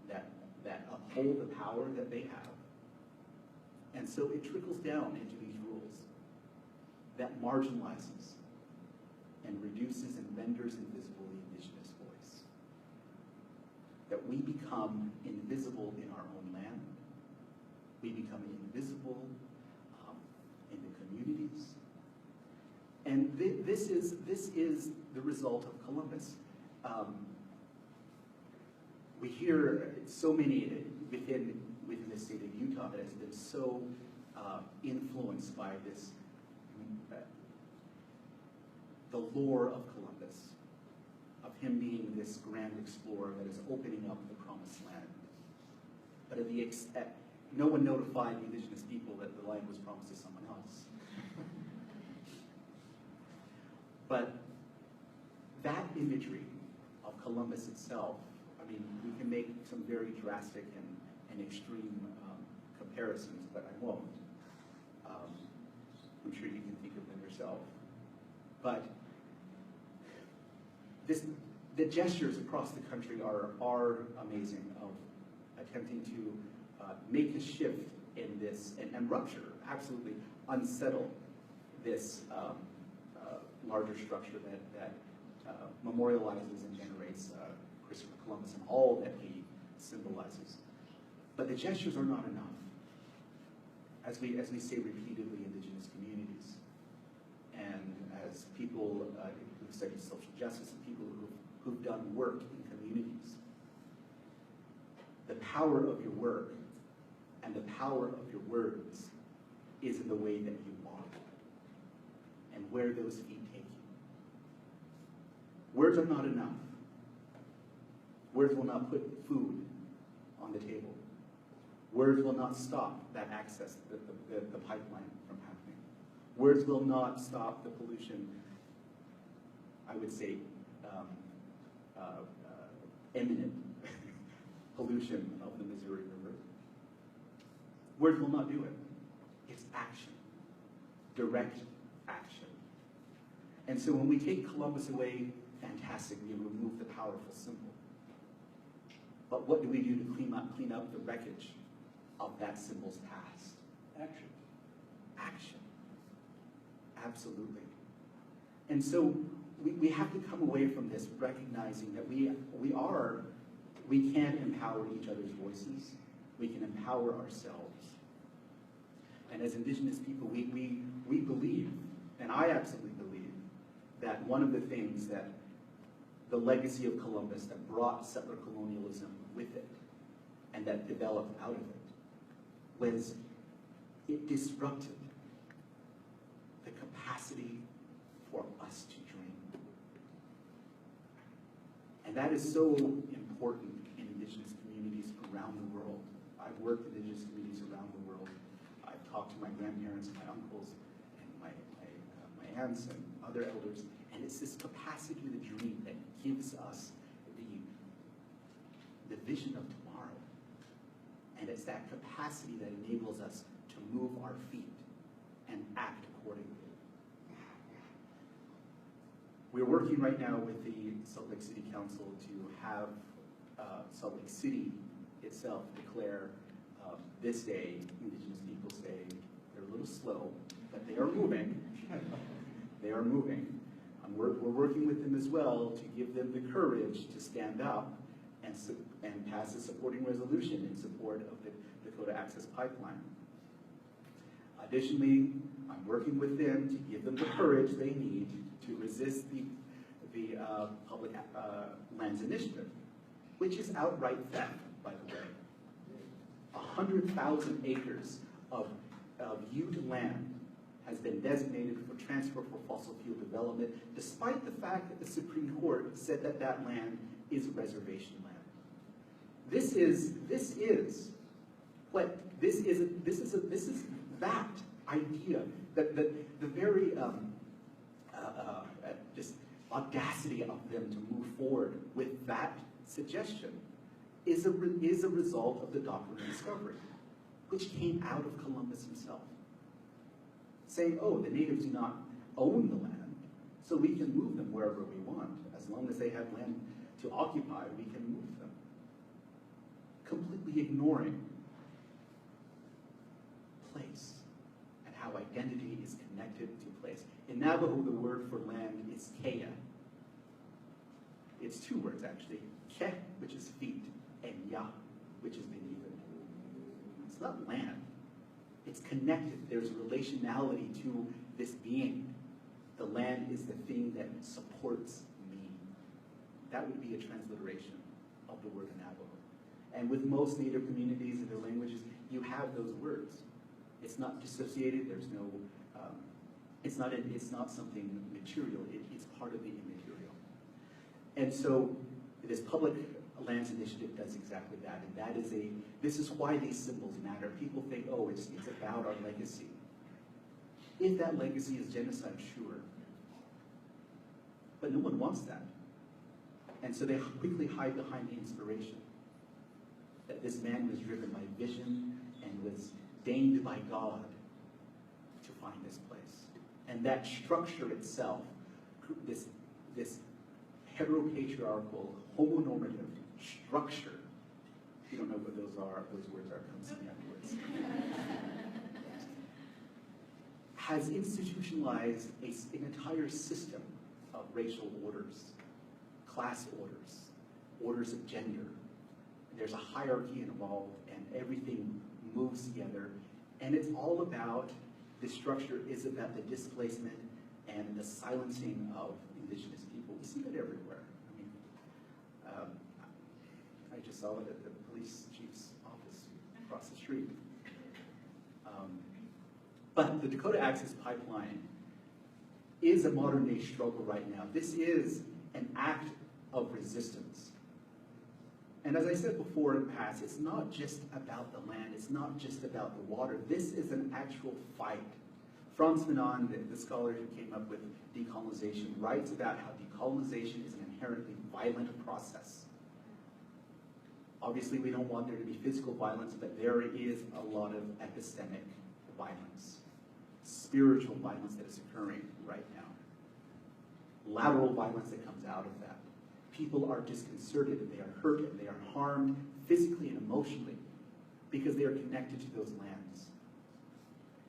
that uphold the power that they have. And so it trickles down into these rules that marginalizes and reduces and renders invisible the indigenous voice. That we become invisible in our own land. We become invisible in the communities. And this is the result of Columbus. We hear so many within the state of Utah that has been so influenced by this, the lore of Columbus, of him being this grand explorer that is opening up the promised land. But no one notified the indigenous people that the land was promised to someone else. But that imagery of Columbus itself, I mean, we can make some very drastic and extreme comparisons, but I won't. I'm sure you can think of them yourself. But the gestures across the country are amazing, of attempting to make a shift in this and rupture, absolutely unsettle this larger structure that memorializes and generates Christopher Columbus and all that he symbolizes. But the gestures are not enough. As we say repeatedly, indigenous communities, and as people who've studied social justice and people who've done work in communities, the power of your work and the power of your words is in the way that you walk and where those feet take you. Words are not enough. Words will not put food on the table. Words will not stop that access, the pipeline from happening. Words will not stop the pollution, I would say, imminent pollution of the Missouri River. Words will not do it. It's action, direct action. And so when we take Columbus away, fantastic, we remove the powerful symbol. But what do we do to clean up the wreckage of that symbol's past? Action. Action. Absolutely. And so we have to come away from this recognizing that we can empower each other's voices. We can empower ourselves. And as Indigenous people, we believe, and I absolutely believe, that one of the things that the legacy of Columbus that brought settler colonialism with it and that developed out of it was it disrupted the capacity for us to dream. And that is so important in Indigenous communities around the world. I've worked in Indigenous communities around the world. I've talked to my grandparents, my uncles, and my aunts and other elders, and it's this capacity to dream that gives us the vision of tomorrow. And it's that capacity that enables us to move our feet and act accordingly. We're working right now with the Salt Lake City Council to have Salt Lake City itself declare this day, Indigenous Peoples Day. They're a little slow, but they are moving. They are moving. We're working with them as well to give them the courage to stand up and pass a supporting resolution in support of the Dakota Access Pipeline. Additionally, I'm working with them to give them the courage they need to resist the Public Lands Initiative, which is outright theft, by the way. 100,000 acres of Ute land has been designated for transfer for fossil fuel development, despite the fact that the Supreme Court said that that land is reservation land. This is that idea, that the very just audacity of them to move forward with that suggestion is a result of the doctrine of discovery, which came out of Columbus himself, saying, oh, the natives do not own the land, so we can move them wherever we want. As long as they have land to occupy, we can move them. Completely ignoring place and how identity is connected to place. In Navajo, the word for land is kea. It's two words, actually. Ke, which is feet, and ya, which is beneath it. It's not land. It's connected. There's relationality to this being. The land is the thing that supports me. That would be a transliteration of the word Navajo. And with most Native communities and their languages, you have those words. It's not dissociated. There's no. It's not something material. It's part of the immaterial. And so, this Public Lands Initiative does exactly that. And this is why these symbols matter. People think, oh, it's about our legacy. If that legacy is genocide, sure. But no one wants that. And so they quickly hide behind the inspiration. That this man was driven by vision and was deigned by God to find this place. And that structure itself, this heteropatriarchal, homonormative structure, if you don't know what those words are, come see me afterwards, has institutionalized an entire system of racial orders, class orders, orders of gender, there's a hierarchy involved, and everything moves together. And it's all about, this structure is about the displacement and the silencing of indigenous people. We see it everywhere. I mean, I just saw it at the police chief's office across the street. But the Dakota Access Pipeline is a modern day struggle right now. This is an act of resistance. And as I said before in the past, it's not just about the land, it's not just about the water. This is an actual fight. Frans Fanon, the scholar who came up with decolonization, writes about how decolonization is an inherently violent process. Obviously, we don't want there to be physical violence, but there is a lot of epistemic violence, spiritual violence that is occurring right now, lateral violence that comes out of that. People are disconcerted, and they are hurt, and they are harmed physically and emotionally because they are connected to those lands.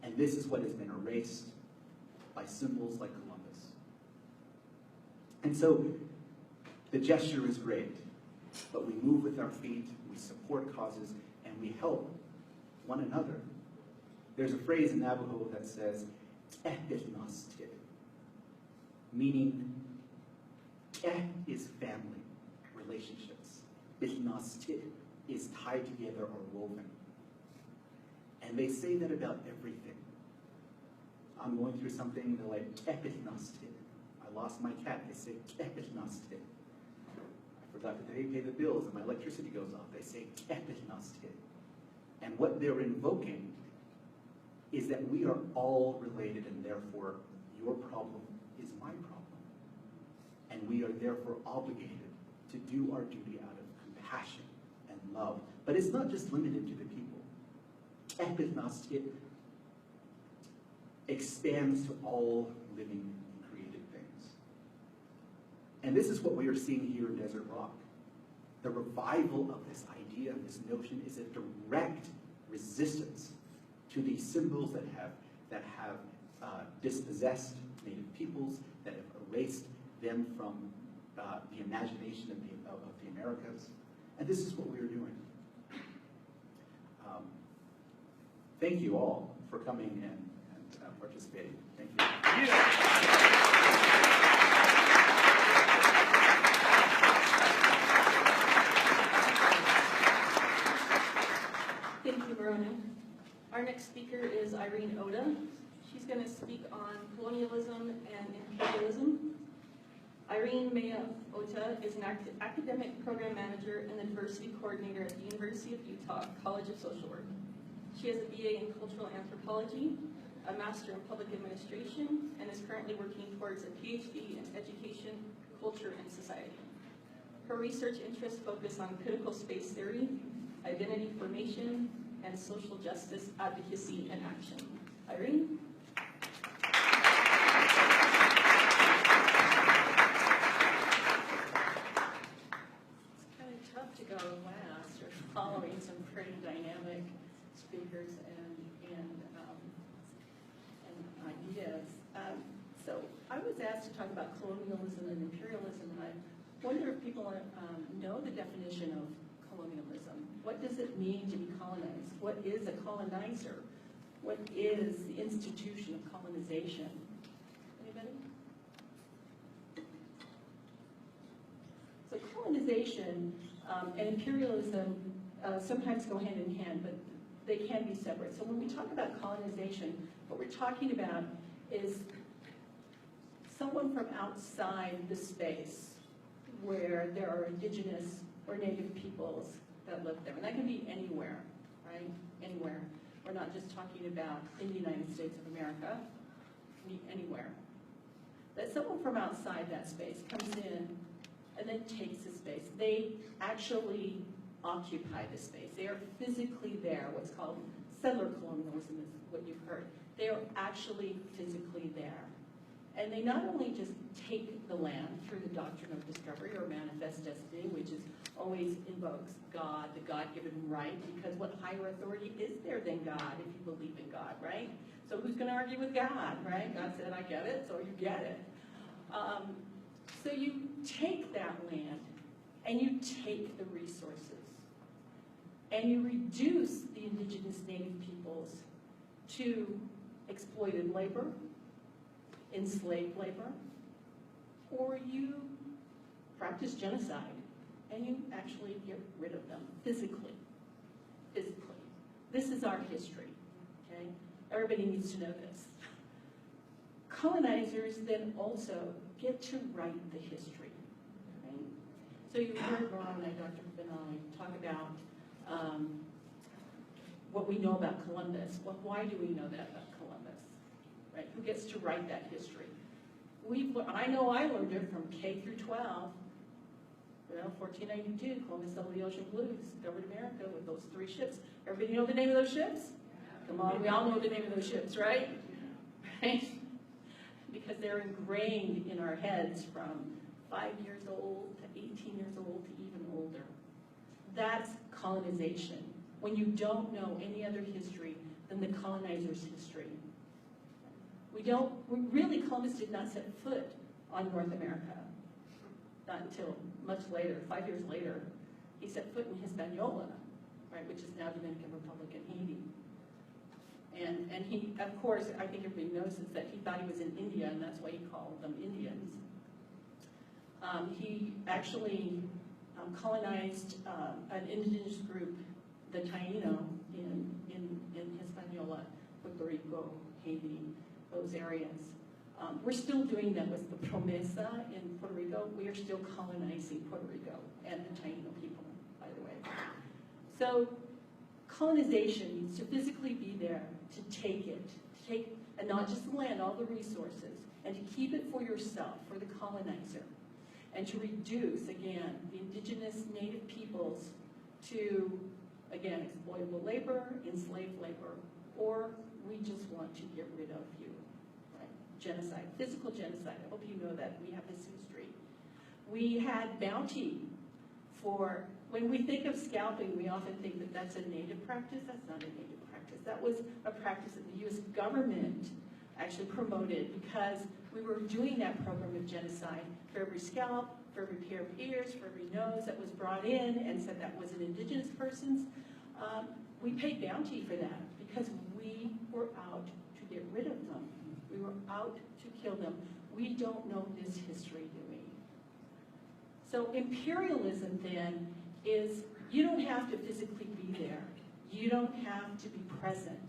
And this is what has been erased by symbols like Columbus. And so the gesture is great, but we move with our feet, we support causes, and we help one another. There's a phrase in Navajo that says, "Tehpitnastid," meaning "teh" is family relationships, "pitnastid" is tied together or woven. And they say that about everything. I'm going through something, they're like, "Tehpitnastid." I lost my cat, they say, "Tehpitnastid." I forgot to pay the bills and my electricity goes off, they say, "Tehpitnastid." And what they're invoking is that we are all related, and therefore your problem is my problem. And we are therefore obligated to do our duty out of compassion and love. But it's not just limited to the people. Tehpitnastid expands to all living and created things. And this is what we are seeing here in Desert Rock. The revival of this idea, this notion, is a direct resistance to these symbols that have dispossessed Native peoples, that have erased them from the imagination of the Americas. And this is what we are doing. Thank you all for coming and participating. Thank you. Thank you, Moroni. Our next speaker is Irene Oda. She's going to speak on colonialism and imperialism. Irene Maya Ota is an academic program manager and the diversity coordinator at the University of Utah College of Social Work. She has a BA in cultural anthropology, a master in public administration, and is currently working towards a PhD in education, culture, and society. Her research interests focus on critical space theory, identity formation, and social justice advocacy and action. Irene? It's kind of tough to go last. You're following some pretty dynamic speakers and ideas. So I was asked to talk about colonialism and imperialism, and I wonder if people know the definition of colonialism. What does it mean to be colonized? What is a colonizer? What is the institution of colonization? Anybody? So colonization and imperialism sometimes go hand in hand, but they can be separate. So when we talk about colonization, what we're talking about is someone from outside the space where there are indigenous or native peoples that live there. And that can be anywhere, right? Anywhere. We're not just talking about in the United States of America. It can be anywhere. That someone from outside that space comes in and then takes the space. They actually occupy the space. They are physically there. What's called settler colonialism is what you've heard. They are actually physically there. And they not only just take the land through the doctrine of discovery or manifest destiny, which is always invokes God, the God-given right, because what higher authority is there than God if you believe in God, right? So who's going to argue with God, right? God said, I get it, so you get it. So you take that land and you take the resources. and you reduce the indigenous native peoples to exploited labor, enslaved labor, or you practice genocide and you actually get rid of them physically. Physically. This is our history, okay? Everybody needs to know this. Colonizers then also get to write the history, right? So you heard Moroni, Dr. Benally, talk about what we know about Columbus. Well, why do we know that about Columbus, right? Who gets to write that history? I know I learned it from K through 12. You know, 1492, Columbus sailed the ocean blue, discovered America with those 3 ships. Everybody know the name of those ships? Come on, we all know the name of those ships, right? Right? Because they're ingrained in our heads from 5 years old to 18 years old to even older. That's colonization, when you don't know any other history than the colonizer's history. Really, Columbus did not set foot on North America, not until much later, 5 years later. He set foot in Hispaniola, right, which is now Dominican Republic and Haiti. And he, of course, I think everybody knows this, that he thought he was in India, and that's why he called them Indians. He actually colonized an indigenous group, the Taino, in Hispaniola, Puerto Rico, Haiti, those areas. We're still doing that with the Promesa in Puerto Rico. We are still colonizing Puerto Rico and the Taino people, by the way. So colonization needs to physically be there to take it, and not just the land, all the resources, and to keep it for yourself, for the colonizer, and to reduce, again, the indigenous native peoples to, again, exploitable labor, enslaved labor, or we just want to get rid of you. Right? Genocide, physical genocide. I hope you know that we have this history. We had bounty for, when we think of scalping, we often think that that's a native practice. That's not a native practice. That was a practice that the US government actually promoted because we were doing that program of genocide. For every scalp, for every pair of ears, for every nose that was brought in and said that was an indigenous person's, we paid bounty for that because we were out to get rid of them. We were out to kill them. We don't know this history, do we? So imperialism then is, you don't have to physically be there. You don't have to be present,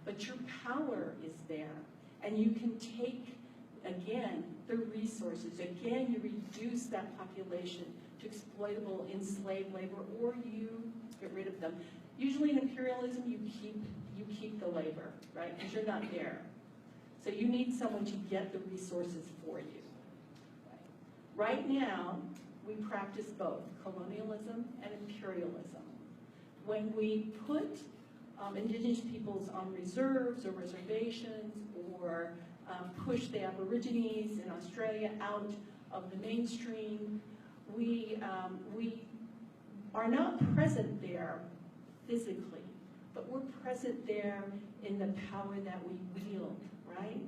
but your power is there. And you can take, again, the resources. Again, you reduce that population to exploitable, enslaved labor, or you get rid of them. Usually in imperialism, you keep the labor, right? Because you're not there. So you need someone to get the resources for you. Right now, we practice both colonialism and imperialism. When we put indigenous peoples on reserves or reservations or push the Aborigines in Australia out of the mainstream, we are not present there physically, but we're present there in the power that we wield, right?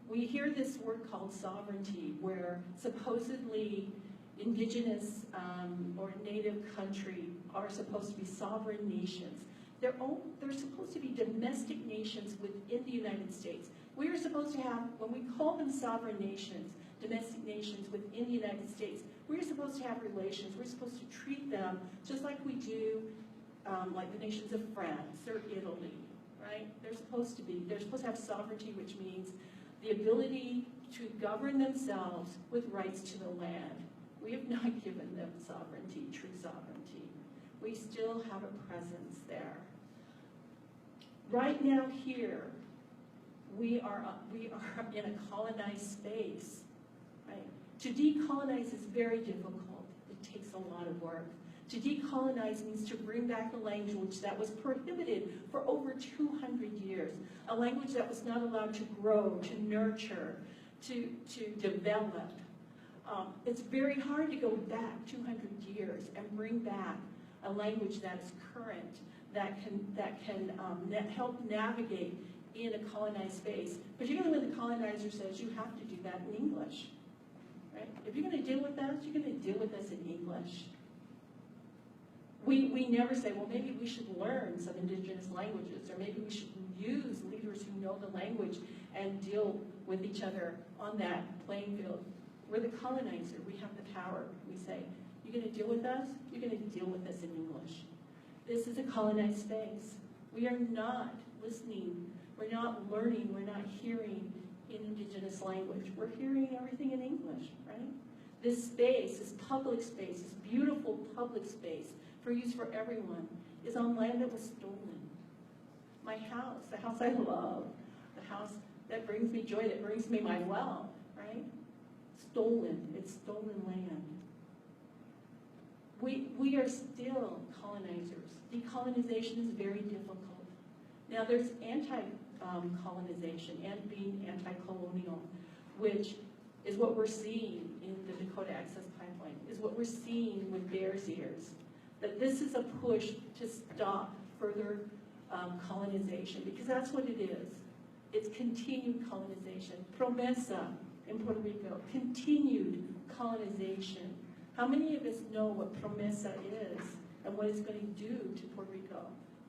We hear this word called sovereignty, where supposedly indigenous or native country are supposed to be sovereign nations. They're supposed to be domestic nations within the United States. We are supposed to have, when we call them sovereign nations, domestic nations within the United States, we're supposed to have relations. We're supposed to treat them just like we do like the nations of France or Italy, right? They're supposed to have sovereignty, which means the ability to govern themselves with rights to the land. We have not given them sovereignty, true sovereignty. We still have a presence there. Right now here, we are in a colonized space, right? To decolonize is very difficult. It takes a lot of work. To decolonize means to bring back a language that was prohibited for over 200 years, a language that was not allowed to grow, to nurture, to develop. It's very hard to go back 200 years and bring back a language that is current, that can help navigate in a colonized space, particularly when the colonizer says you have to do that in English. Right? If you're going to deal with us, you're going to deal with us in English. We never say, well, maybe we should learn some indigenous languages, or maybe we should use leaders who know the language and deal with each other on that playing field. We're the colonizer. We have the power. We say, you're going to deal with us? You're going to deal with us in English. This is a colonized space. We are not listening. We're not learning. We're not hearing in indigenous language. We're hearing everything in English, right? This space, this public space, this beautiful public space for use for everyone, is on land that was stolen. My house, the house I love, the house that brings me joy, that brings me my wealth, right? Stolen. It's stolen land. We are still colonizers. Decolonization is very difficult. Now there's anti-colonization and being anti-colonial, which is what we're seeing in the Dakota Access Pipeline, is what we're seeing with Bears Ears. That this is a push to stop further colonization, because that's what it is. It's continued colonization. Promesa in Puerto Rico, continued colonization. How many of us know what Promesa is and what it's going to do to Puerto Rico?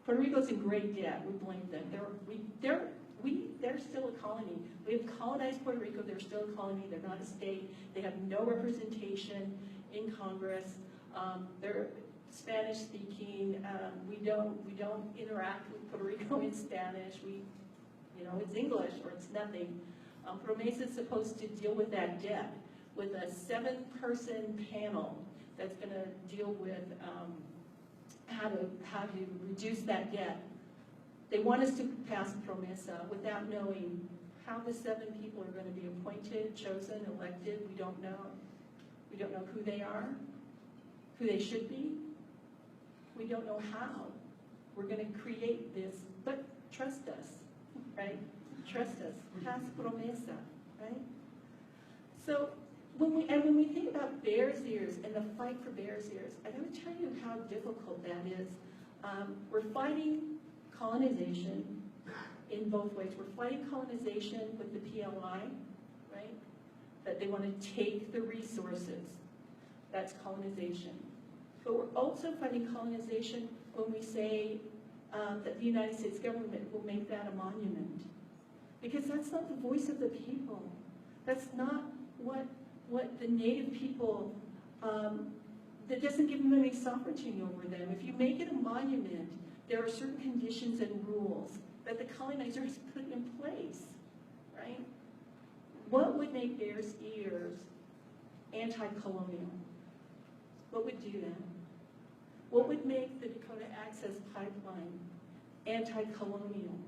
Puerto Rico's in great debt. We blame them. They're still a colony. We have colonized Puerto Rico. They're still a colony. They're not a state. They have no representation in Congress. They're Spanish speaking. We don't interact with Puerto Rico in Spanish. It's English or it's nothing. Promesa is supposed to deal with that debt with a 7-person panel that's going to deal with how to reduce that debt. They want us to pass Promesa without knowing how the 7 people are going to be appointed, chosen, elected. We don't know. We don't know who they are, who they should be. We don't know how. We're going to create this, but trust us, right? Trust us. Pass Promesa, right? So when we think about Bears Ears and the fight for Bears Ears, I got to tell you how difficult that is. We're fighting colonization in both ways. We're fighting colonization with the PLI, right? That they want to take the resources. That's colonization. But we're also fighting colonization when we say that the United States government will make that a monument. Because that's not the voice of the people. That's not what the Native people, that doesn't give them any sovereignty over them. If you make it a monument, there are certain conditions and rules that the colonizers put in place, right? What would make Bears Ears anti-colonial? What would do that? What would make the Dakota Access Pipeline anti-colonial?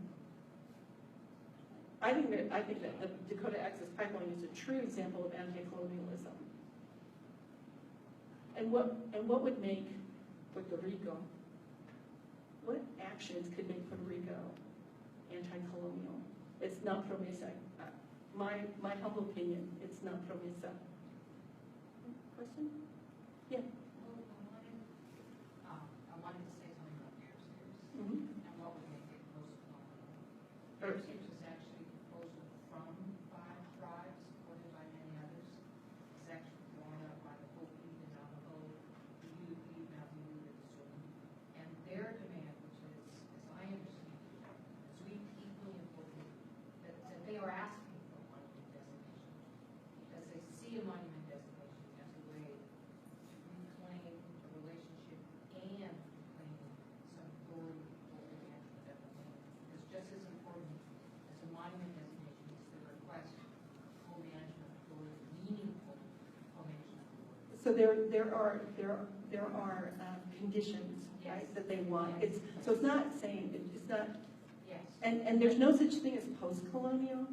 I think that the Dakota Access Pipeline is a true example of anti-colonialism. And what would make Puerto Rico? What actions could make Puerto Rico anti-colonial? It's not Promesa. My humble opinion, it's not Promesa. Question? Yeah. I wanted to say something about Bears Ears and what would make it post-colonial. Bears Ears is actually a proposal from 5 tribes, supported by many others. It's actually drawn up by the Hopi, the Navajo, the Yupi, Mavu, and the Zuni. And their demand, which is, as I understand it, sweet people in Puerto Rico, that they are asking for a monument designation because they see a monument designation as a way to reclaim a relationship and reclaim some authority over the management of the land. Because just as important as a monument designation is the request for co-management authority, meaningful co-management authority. So there are conditions, right, that they want. So it's not saying, it's not, Yes. and there's no such thing as post-colonial.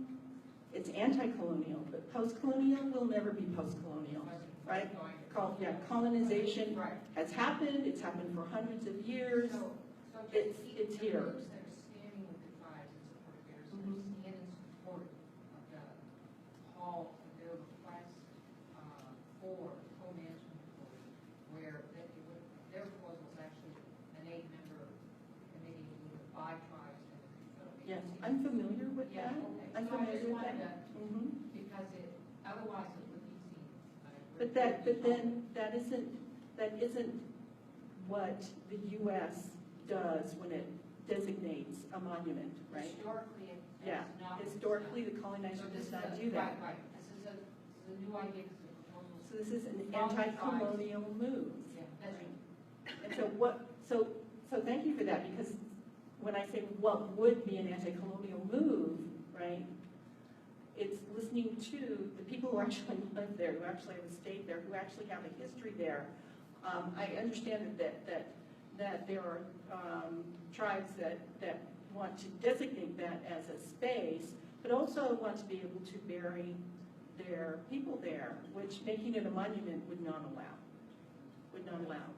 It's anti-colonial, but post-colonial will never be post-colonial, right? Colonization has happened. It's happened for hundreds of years. So It's here. Groups that are standing with the tribes in support of Bears Ears stand in support of the call for their request for co-management authority, where their proposal is actually an 8-member committee with 5 tribes and the Confederation. Yes, I'm familiar with Yeah, that. okay. I'm So I familiar just with wanted that. because otherwise it would be seen. But then that isn't what the U.S. does when it designates a monument, right? Historically, it Yeah, has not. historically, the colonizer So this does not is a- do that. Right, right. This is a new idea, because the proposal. So this is an From the anti-colonial move. Yeah, that's right. And so thank you for that, because when I say what would be an anti-colonial move, right, it's listening to the people who actually live there, who actually have a stake there, who actually have a history there. I understand that there are tribes that want to designate that as a space, but also want to be able to bury their people there, which making it a monument would not allow. Would not allow.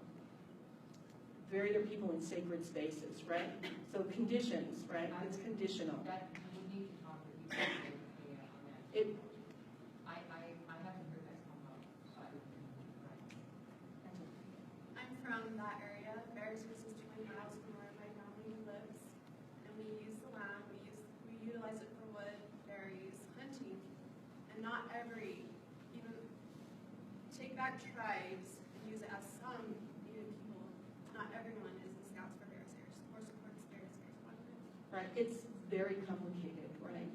Bury their people in sacred spaces, right? So conditions, right? It's conditional. That, we need to talk to you on that. It, I haven't heard that come up, so I don't know. Right. I'm from that area. Bear Space is 20 miles from where my family lives, and we use the land. We utilize it for wood, berries, hunting, and not every, even take back tribes and use it as some Native people. Not everyone is the Scouts for Bear Stairs or supports Bear Stairs monument. right, it's very complicated, right?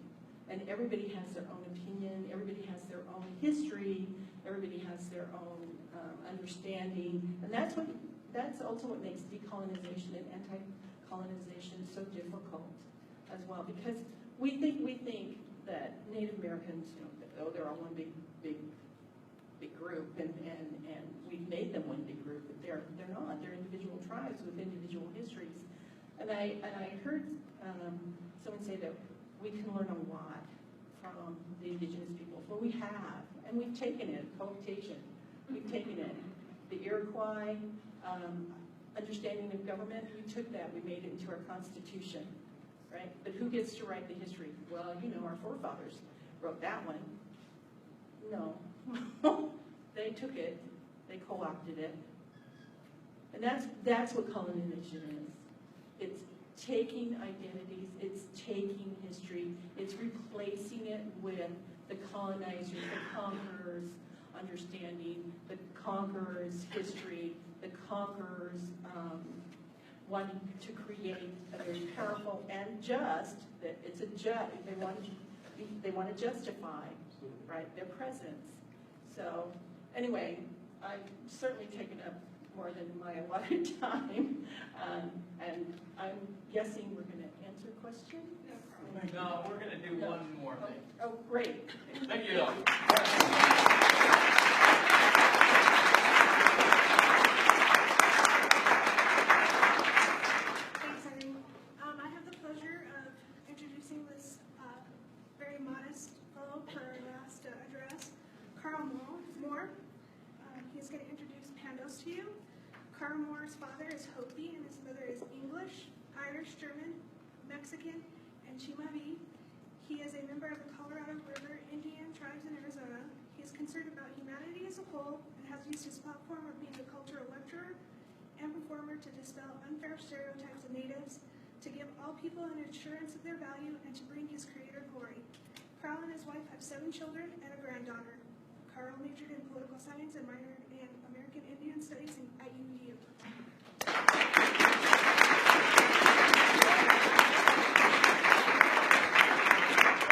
And everybody has their own opinion, everybody has their own history, everybody has their own understanding, and that's also what makes decolonization and anti-colonization so difficult as well, because we think that Native Americans, they're all one big group, and we've made them one big group, but they're not. They're individual tribes with individual histories. And I heard someone say that we can learn a lot from the indigenous peoples. Well, we have, and we've taken it, cooptation. We've taken it. The Iroquois understanding of government, we took that, we made it into our Constitution, right? But who gets to write the history? Well, our forefathers wrote that one. No. They took it, they co-opted it. And that's what colonization is. It's taking identities, it's taking history, it's replacing it with the colonizers, the conquerors' understanding, the conquerors' history, the conquerors wanting to create a very powerful and just, that it's a just, they want to justify, right, their presence. So anyway, I've certainly taken up more than my allotted time, and I'm guessing we're going to answer questions? No, we're going to do one more thing. Oh, great. Thank you. Thanks, Irene. I have the pleasure of introducing this very modest fellow for our last address, Carl Moore. He's going to introduce PANDOS to you. Carl Moore's father is Hopi and his mother is English, Irish, German, Mexican, and Chimavi. He is a member of the Colorado River Indian tribes in Arizona. He is concerned about humanity as a whole and has used his platform of being a cultural lecturer and performer to dispel unfair stereotypes of natives, to give all people an assurance of their value, and to bring his creator glory. Carl and his wife have 7 children and a granddaughter. Carl majored in political science and minored in American Indian Studies at UU.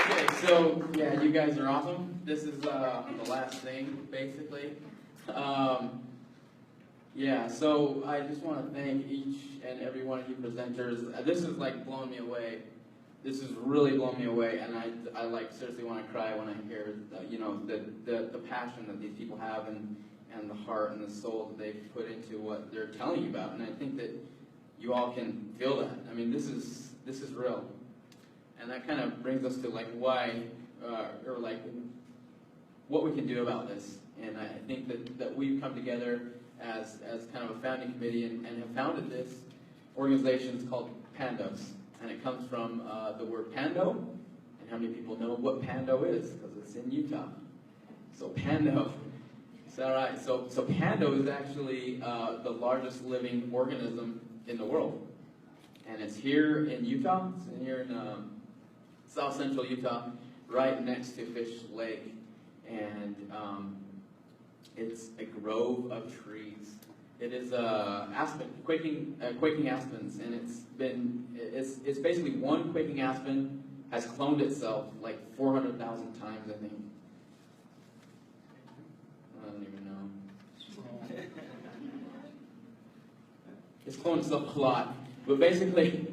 Okay, so yeah, you guys are awesome. This is the last thing, basically. Yeah, so I just want to thank each and every one of you presenters. This is like blowing me away. This is really blowing me away, and I like seriously want to cry when I hear the passion that these people have and the heart and the soul that they've put into what they're telling you about. And I think that you all can feel that. I mean, this is real, and that kind of brings us to like why or like what we can do about this. And I think that we've come together as kind of a founding committee and have founded this organization. It's called PANDOS. And it comes from the word Pando. And how many people know what Pando is? Because it's in Utah. So Pando. Is that right? So Pando is actually the largest living organism in the world. And it's here in Utah. It's here in south central Utah, right next to Fish Lake. And it's a grove of trees. It is aspen, quaking aspens, and it's basically one quaking aspen has cloned itself like 400,000 times, I think. I don't even know. It's cloned itself a lot, but basically,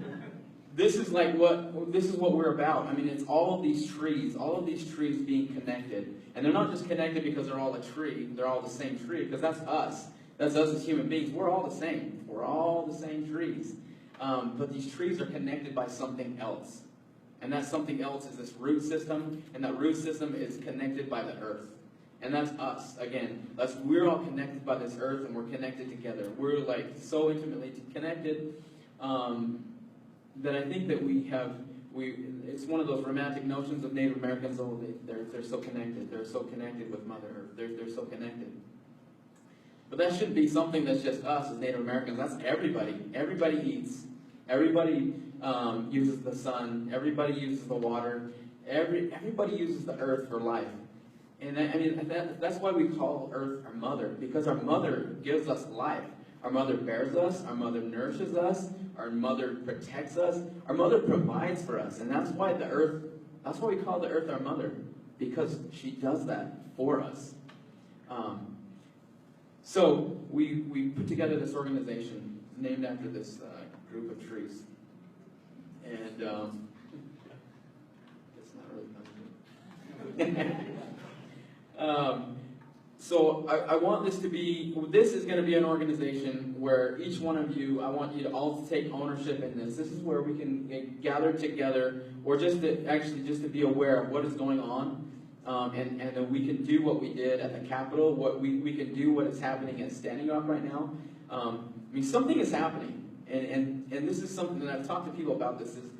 this is what we're about. I mean, it's all of these trees being connected, and they're not just connected because they're all a tree. They're all the same tree, because that's us. That's us as human beings. We're all the same. We're all the same trees. But these trees are connected by something else. And that something else is this root system, and that root system is connected by the earth. And that's us, again. We're all connected by this earth, and we're connected together. We're like so intimately connected that I think that it's one of those romantic notions of Native Americans, they're so connected. They're so connected with Mother Earth. They're so connected. But that shouldn't be something that's just us as Native Americans. That's everybody. Everybody eats. Everybody uses the sun. Everybody uses the water. Everybody uses the earth for life. And that's why we call Earth our mother, because our mother gives us life. Our mother bears us. Our mother nourishes us. Our mother protects us. Our mother provides for us. And that's why we call the earth our mother, because she does that for us. So we put together this organization named after this group of trees. And it's not really fun. So I want this is going to be an organization where each one of you, I want you to all take ownership in this. This is where we can gather together, or just to be aware of what is going on. And that we can do what we did at the Capitol, we can do what is happening at Standing Rock right now. I mean, something is happening, and this is something that I've talked to people about. This is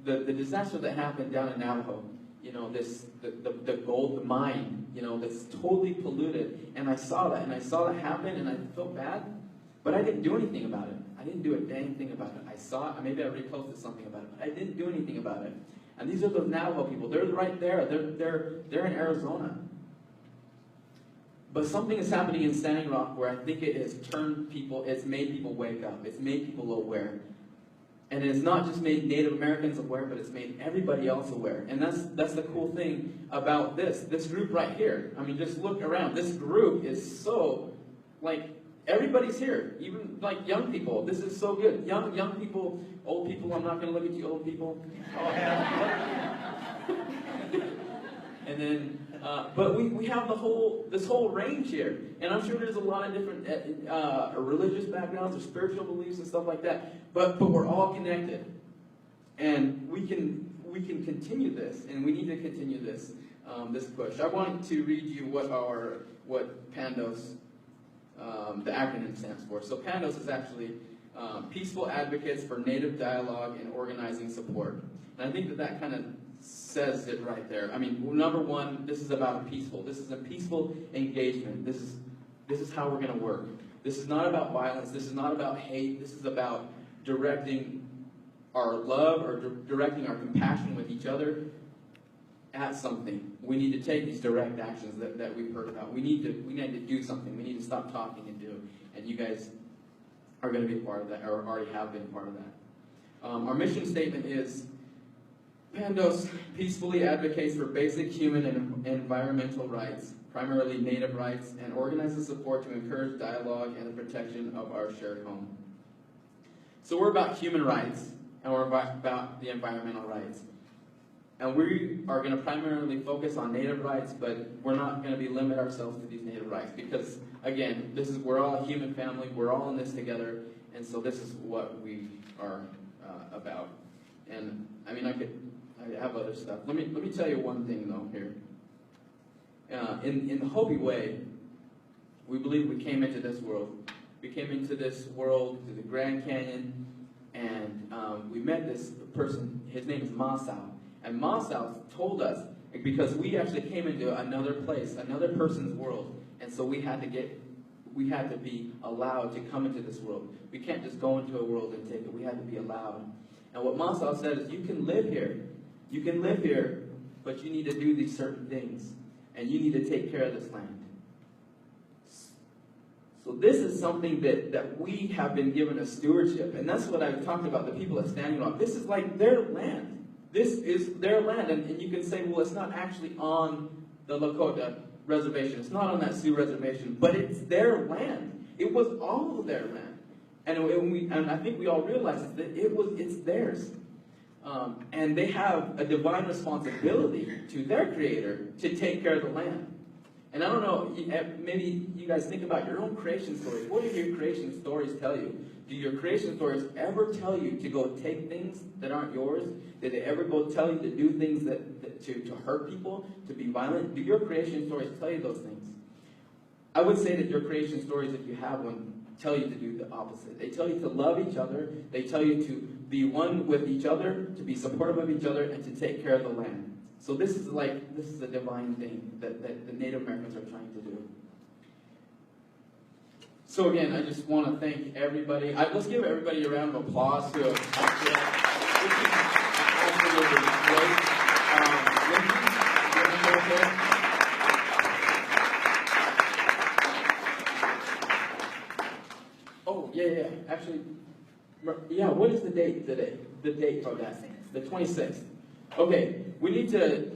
the disaster that happened down in Navajo. You know, the gold mine, you know, that's totally polluted, and I saw that happen, and I felt bad, but I didn't do anything about it. I didn't do a dang thing about it. I saw it. Maybe I reposted something about it, but I didn't do anything about it. And these are the Navajo people. They're right there. They're in Arizona. But something is happening in Standing Rock where I think it has it's made people wake up. It's made people aware. And it's not just made Native Americans aware, but it's made everybody else aware. And that's the cool thing about this group right here. I mean, just look around. This group is so, like, everybody's here, even like young people. This is so good. Young people, old people. I'm not going to look at you, old people. And then, but we have this whole range here, and I'm sure there's a lot of different religious backgrounds or spiritual beliefs and stuff like that. But we're all connected, and we can continue this, and we need to continue this push. I wanted to read you what PANDOS. The acronym stands for. So PANDOS is actually Peaceful Advocates for Native Dialogue and Organizing Support. And I think that kind of says it right there. I mean, number one, this is about this is a peaceful engagement. This is how we're going to work. This is not about violence. This is not about hate. This is about directing our love or directing our compassion with each other at something. We need to take these direct actions that we've heard about. We need to do something. We need to stop talking and do. And you guys are going to be part of that, or already have been part of that. Our mission statement is, PANDOS peacefully advocates for basic human and environmental rights, primarily Native rights, and organizes support to encourage dialogue and the protection of our shared home. So we're about human rights, and we're about the environmental rights. And we are going to primarily focus on Native rights, but we're not going to limit ourselves to these Native rights because, again, we're all a human family. We're all in this together, and so this is what we are about. And I mean, I have other stuff. Let me tell you one thing though here. In the Hopi way, we believe we came into this world. We came into this world through the Grand Canyon, and we met this person. His name is Masao. And Masao told us, because we actually came into another place, another person's world, and so we had to be allowed to come into this world. We can't just go into a world and take it. We had to be allowed. And what Masao said is, you can live here. You can live here, but you need to do these certain things, and you need to take care of this land. So this is something that we have been given a stewardship, and that's what I've talked about, the people that standing on. This is like their land. This is their land, and you can say, well, it's not actually on the Lakota reservation. It's not on that Sioux reservation, but it's their land. It was all of their land. And I think we all realize that it's theirs. And they have a divine responsibility to their creator to take care of the land. And I don't know, maybe you guys think about your own creation stories. What do your creation stories tell you? Do your creation stories ever tell you to go take things that aren't yours? Did they ever go tell you to do things to hurt people, to be violent? Do your creation stories tell you those things? I would say that your creation stories, if you have one, tell you to do the opposite. They tell you to love each other. They tell you to be one with each other, to be supportive of each other, and to take care of the land. So this is a divine thing that the Native Americans are trying to do. So again, I just want to thank everybody. Let's give everybody a round of applause to this is absolutely great. Oh, yeah. Actually, yeah, what is the date today? The date for that? The 26th. Okay, we need to,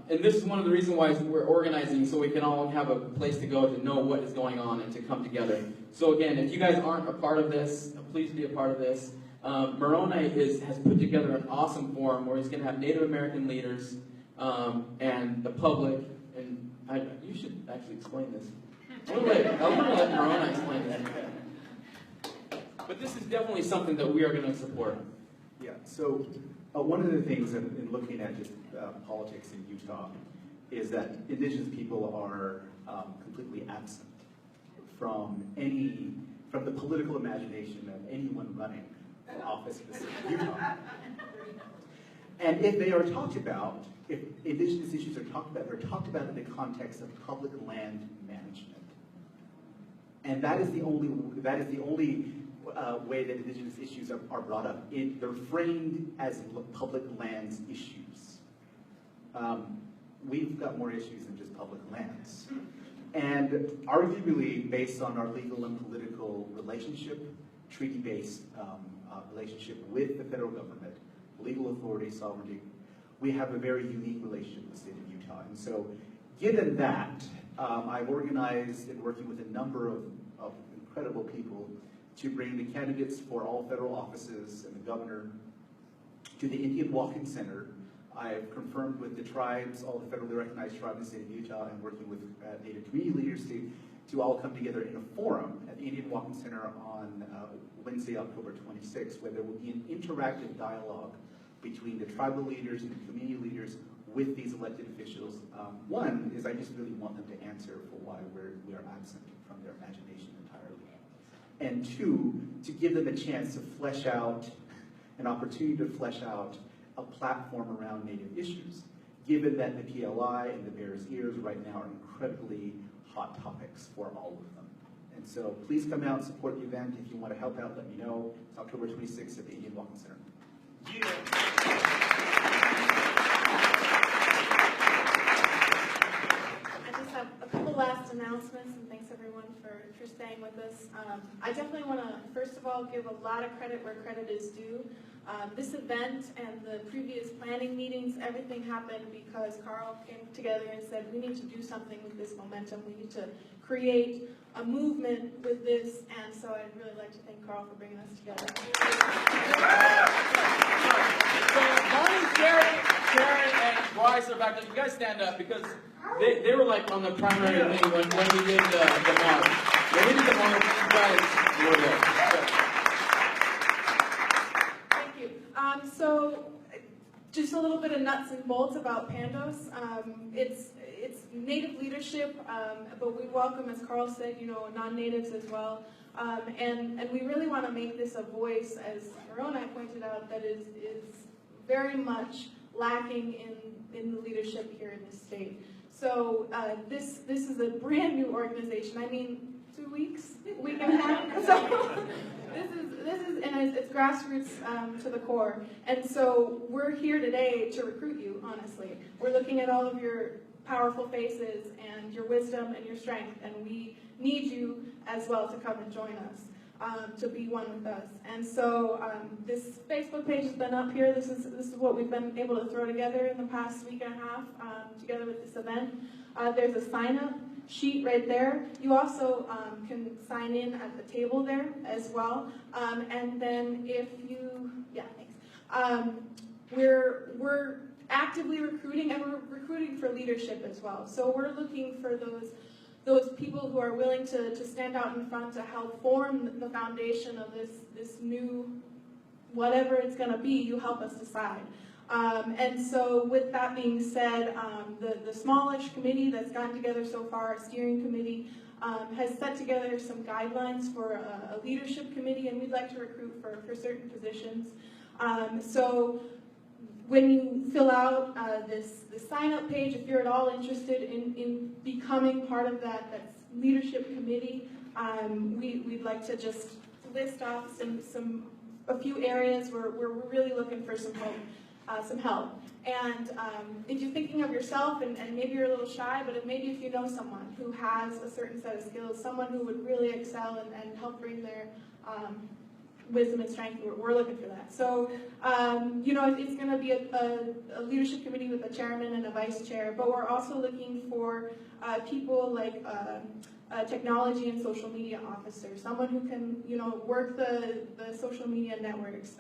and this is one of the reasons why we're organizing, so we can all have a place to go to know what is going on and to come together. So again, if you guys aren't a part of this, please be a part of this. Moroni has put together an awesome forum where he's going to have Native American leaders and the public, and you should actually explain this. I'm going to let Moroni explain this. But this is definitely something that we are going to support. Yeah, so one of the things in looking at just politics in Utah is that indigenous people are completely absent from the political imagination of anyone running for office in the state of Utah. And if they are talked about, if indigenous issues are talked about, they're talked about in the context of public land management. And that is the only way that indigenous issues are brought up. They're framed as public lands issues. We've got more issues than just public lands. And arguably, based on our legal and political relationship, treaty-based relationship with the federal government, legal authority, sovereignty, we have a very unique relationship with the state of Utah. And so, given that, I've organized and working with a number of incredible people to bring the candidates for all federal offices and the governor to the Indian Walk-In Center. I've confirmed with the tribes, all the federally recognized tribes in the state of Utah, and working with Native community leaders to all come together in a forum at the Indian Walk-In Center on Wednesday, October 26th, where there will be an interactive dialogue between the tribal leaders and the community leaders with these elected officials. One is I just really want them to answer for why we are absent from their imagination entirely. And two, to give them a chance to flesh out, an opportunity to flesh out a platform around Native issues, given that the PLI and the Bears Ears right now are incredibly hot topics for all of them. And so please come out and support the event. If you want to help out, let me know. It's October 26th at the Indian Walk-In Center. I just have a couple last announcements, and thanks everyone for staying with us. I definitely want to, first of all, give a lot of credit where credit is due. This event and the previous planning meetings, everything happened because Carl came together and said, we need to do something with this momentum. We need to create a movement with this, and so I'd really like to thank Carl for bringing us together. So Marty, Sharon, and Bryce are back there. You guys stand up because they were like on the primary thing when we did the march. When we did the march, you guys were there. Thank you. So just a little bit of nuts and bolts about PANDOS. It's Native leadership, but we welcome, as Carl said, non-Natives as well. And we really want to make this a voice, as Moroni pointed out, that is very much lacking in the leadership here in this state. So this is a brand new organization. I mean, 2 weeks, week and a half. So this is and it's grassroots to the core. And so we're here today to recruit you. Honestly, we're looking at all of your powerful faces and your wisdom and your strength, and we need you as well to come and join us, to be one with us. And so this Facebook page has been up here. This is what we've been able to throw together in the past week and a half, together with this event. There's a sign-up sheet right there. You also can sign in at the table there as well. And then if you, yeah, thanks. We're actively recruiting, and we're recruiting for leadership as well. So we're looking for those people who are willing to stand out in front to help form the foundation of this new, whatever it's going to be. You help us decide. And so with that being said, the smallish committee that's gotten together so far, a steering committee, has set together some guidelines for a leadership committee, and we'd like to recruit for certain positions. So when you fill out the sign-up page, if you're at all interested in becoming part of that leadership committee, we'd like to just list off a few areas where we're really looking for some help. And if you're thinking of yourself, and maybe you're a little shy, but maybe if you know someone who has a certain set of skills, someone who would really excel and help bring their wisdom and strength, we're looking for that. So, it's going to be a leadership committee with a chairman and a vice chair, but we're also looking for people like a technology and social media officer, someone who can, work the social media networks.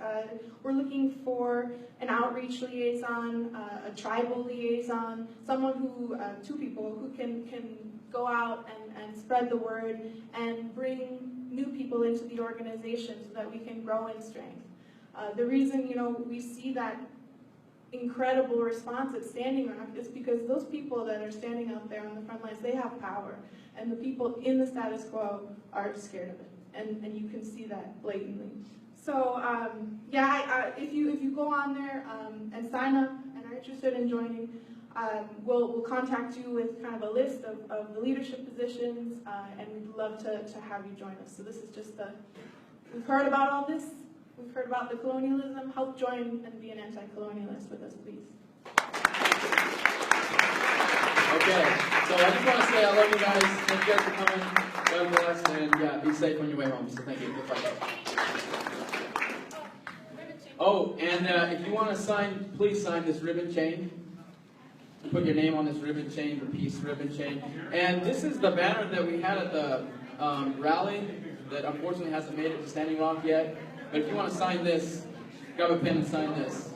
We're looking for an outreach liaison, a tribal liaison, someone who, two people who can go out and spread the word and bring new people into the organization so that we can grow in strength. The reason, we see that incredible response at Standing Rock is because those people that are standing out there on the front lines, they have power. And the people in the status quo are scared of it. And you can see that blatantly. So, if you go on there and sign up and are interested in joining, we'll contact you with kind of a list of the leadership positions, and we'd love to have you join us. So this is just we've heard about all this. We've heard about the colonialism. Help join and be an anti-colonialist with us, please. Okay, so I just want to say I love you guys. Thank you guys for coming. God bless, and be safe on your way home. So thank you. Oh, and if you want to sign, please sign this ribbon chain. Put your name on this ribbon chain, the peace ribbon chain. And this is the banner that we had at the rally that unfortunately hasn't made it to Standing Rock yet. But if you want to sign this, grab a pen and sign this.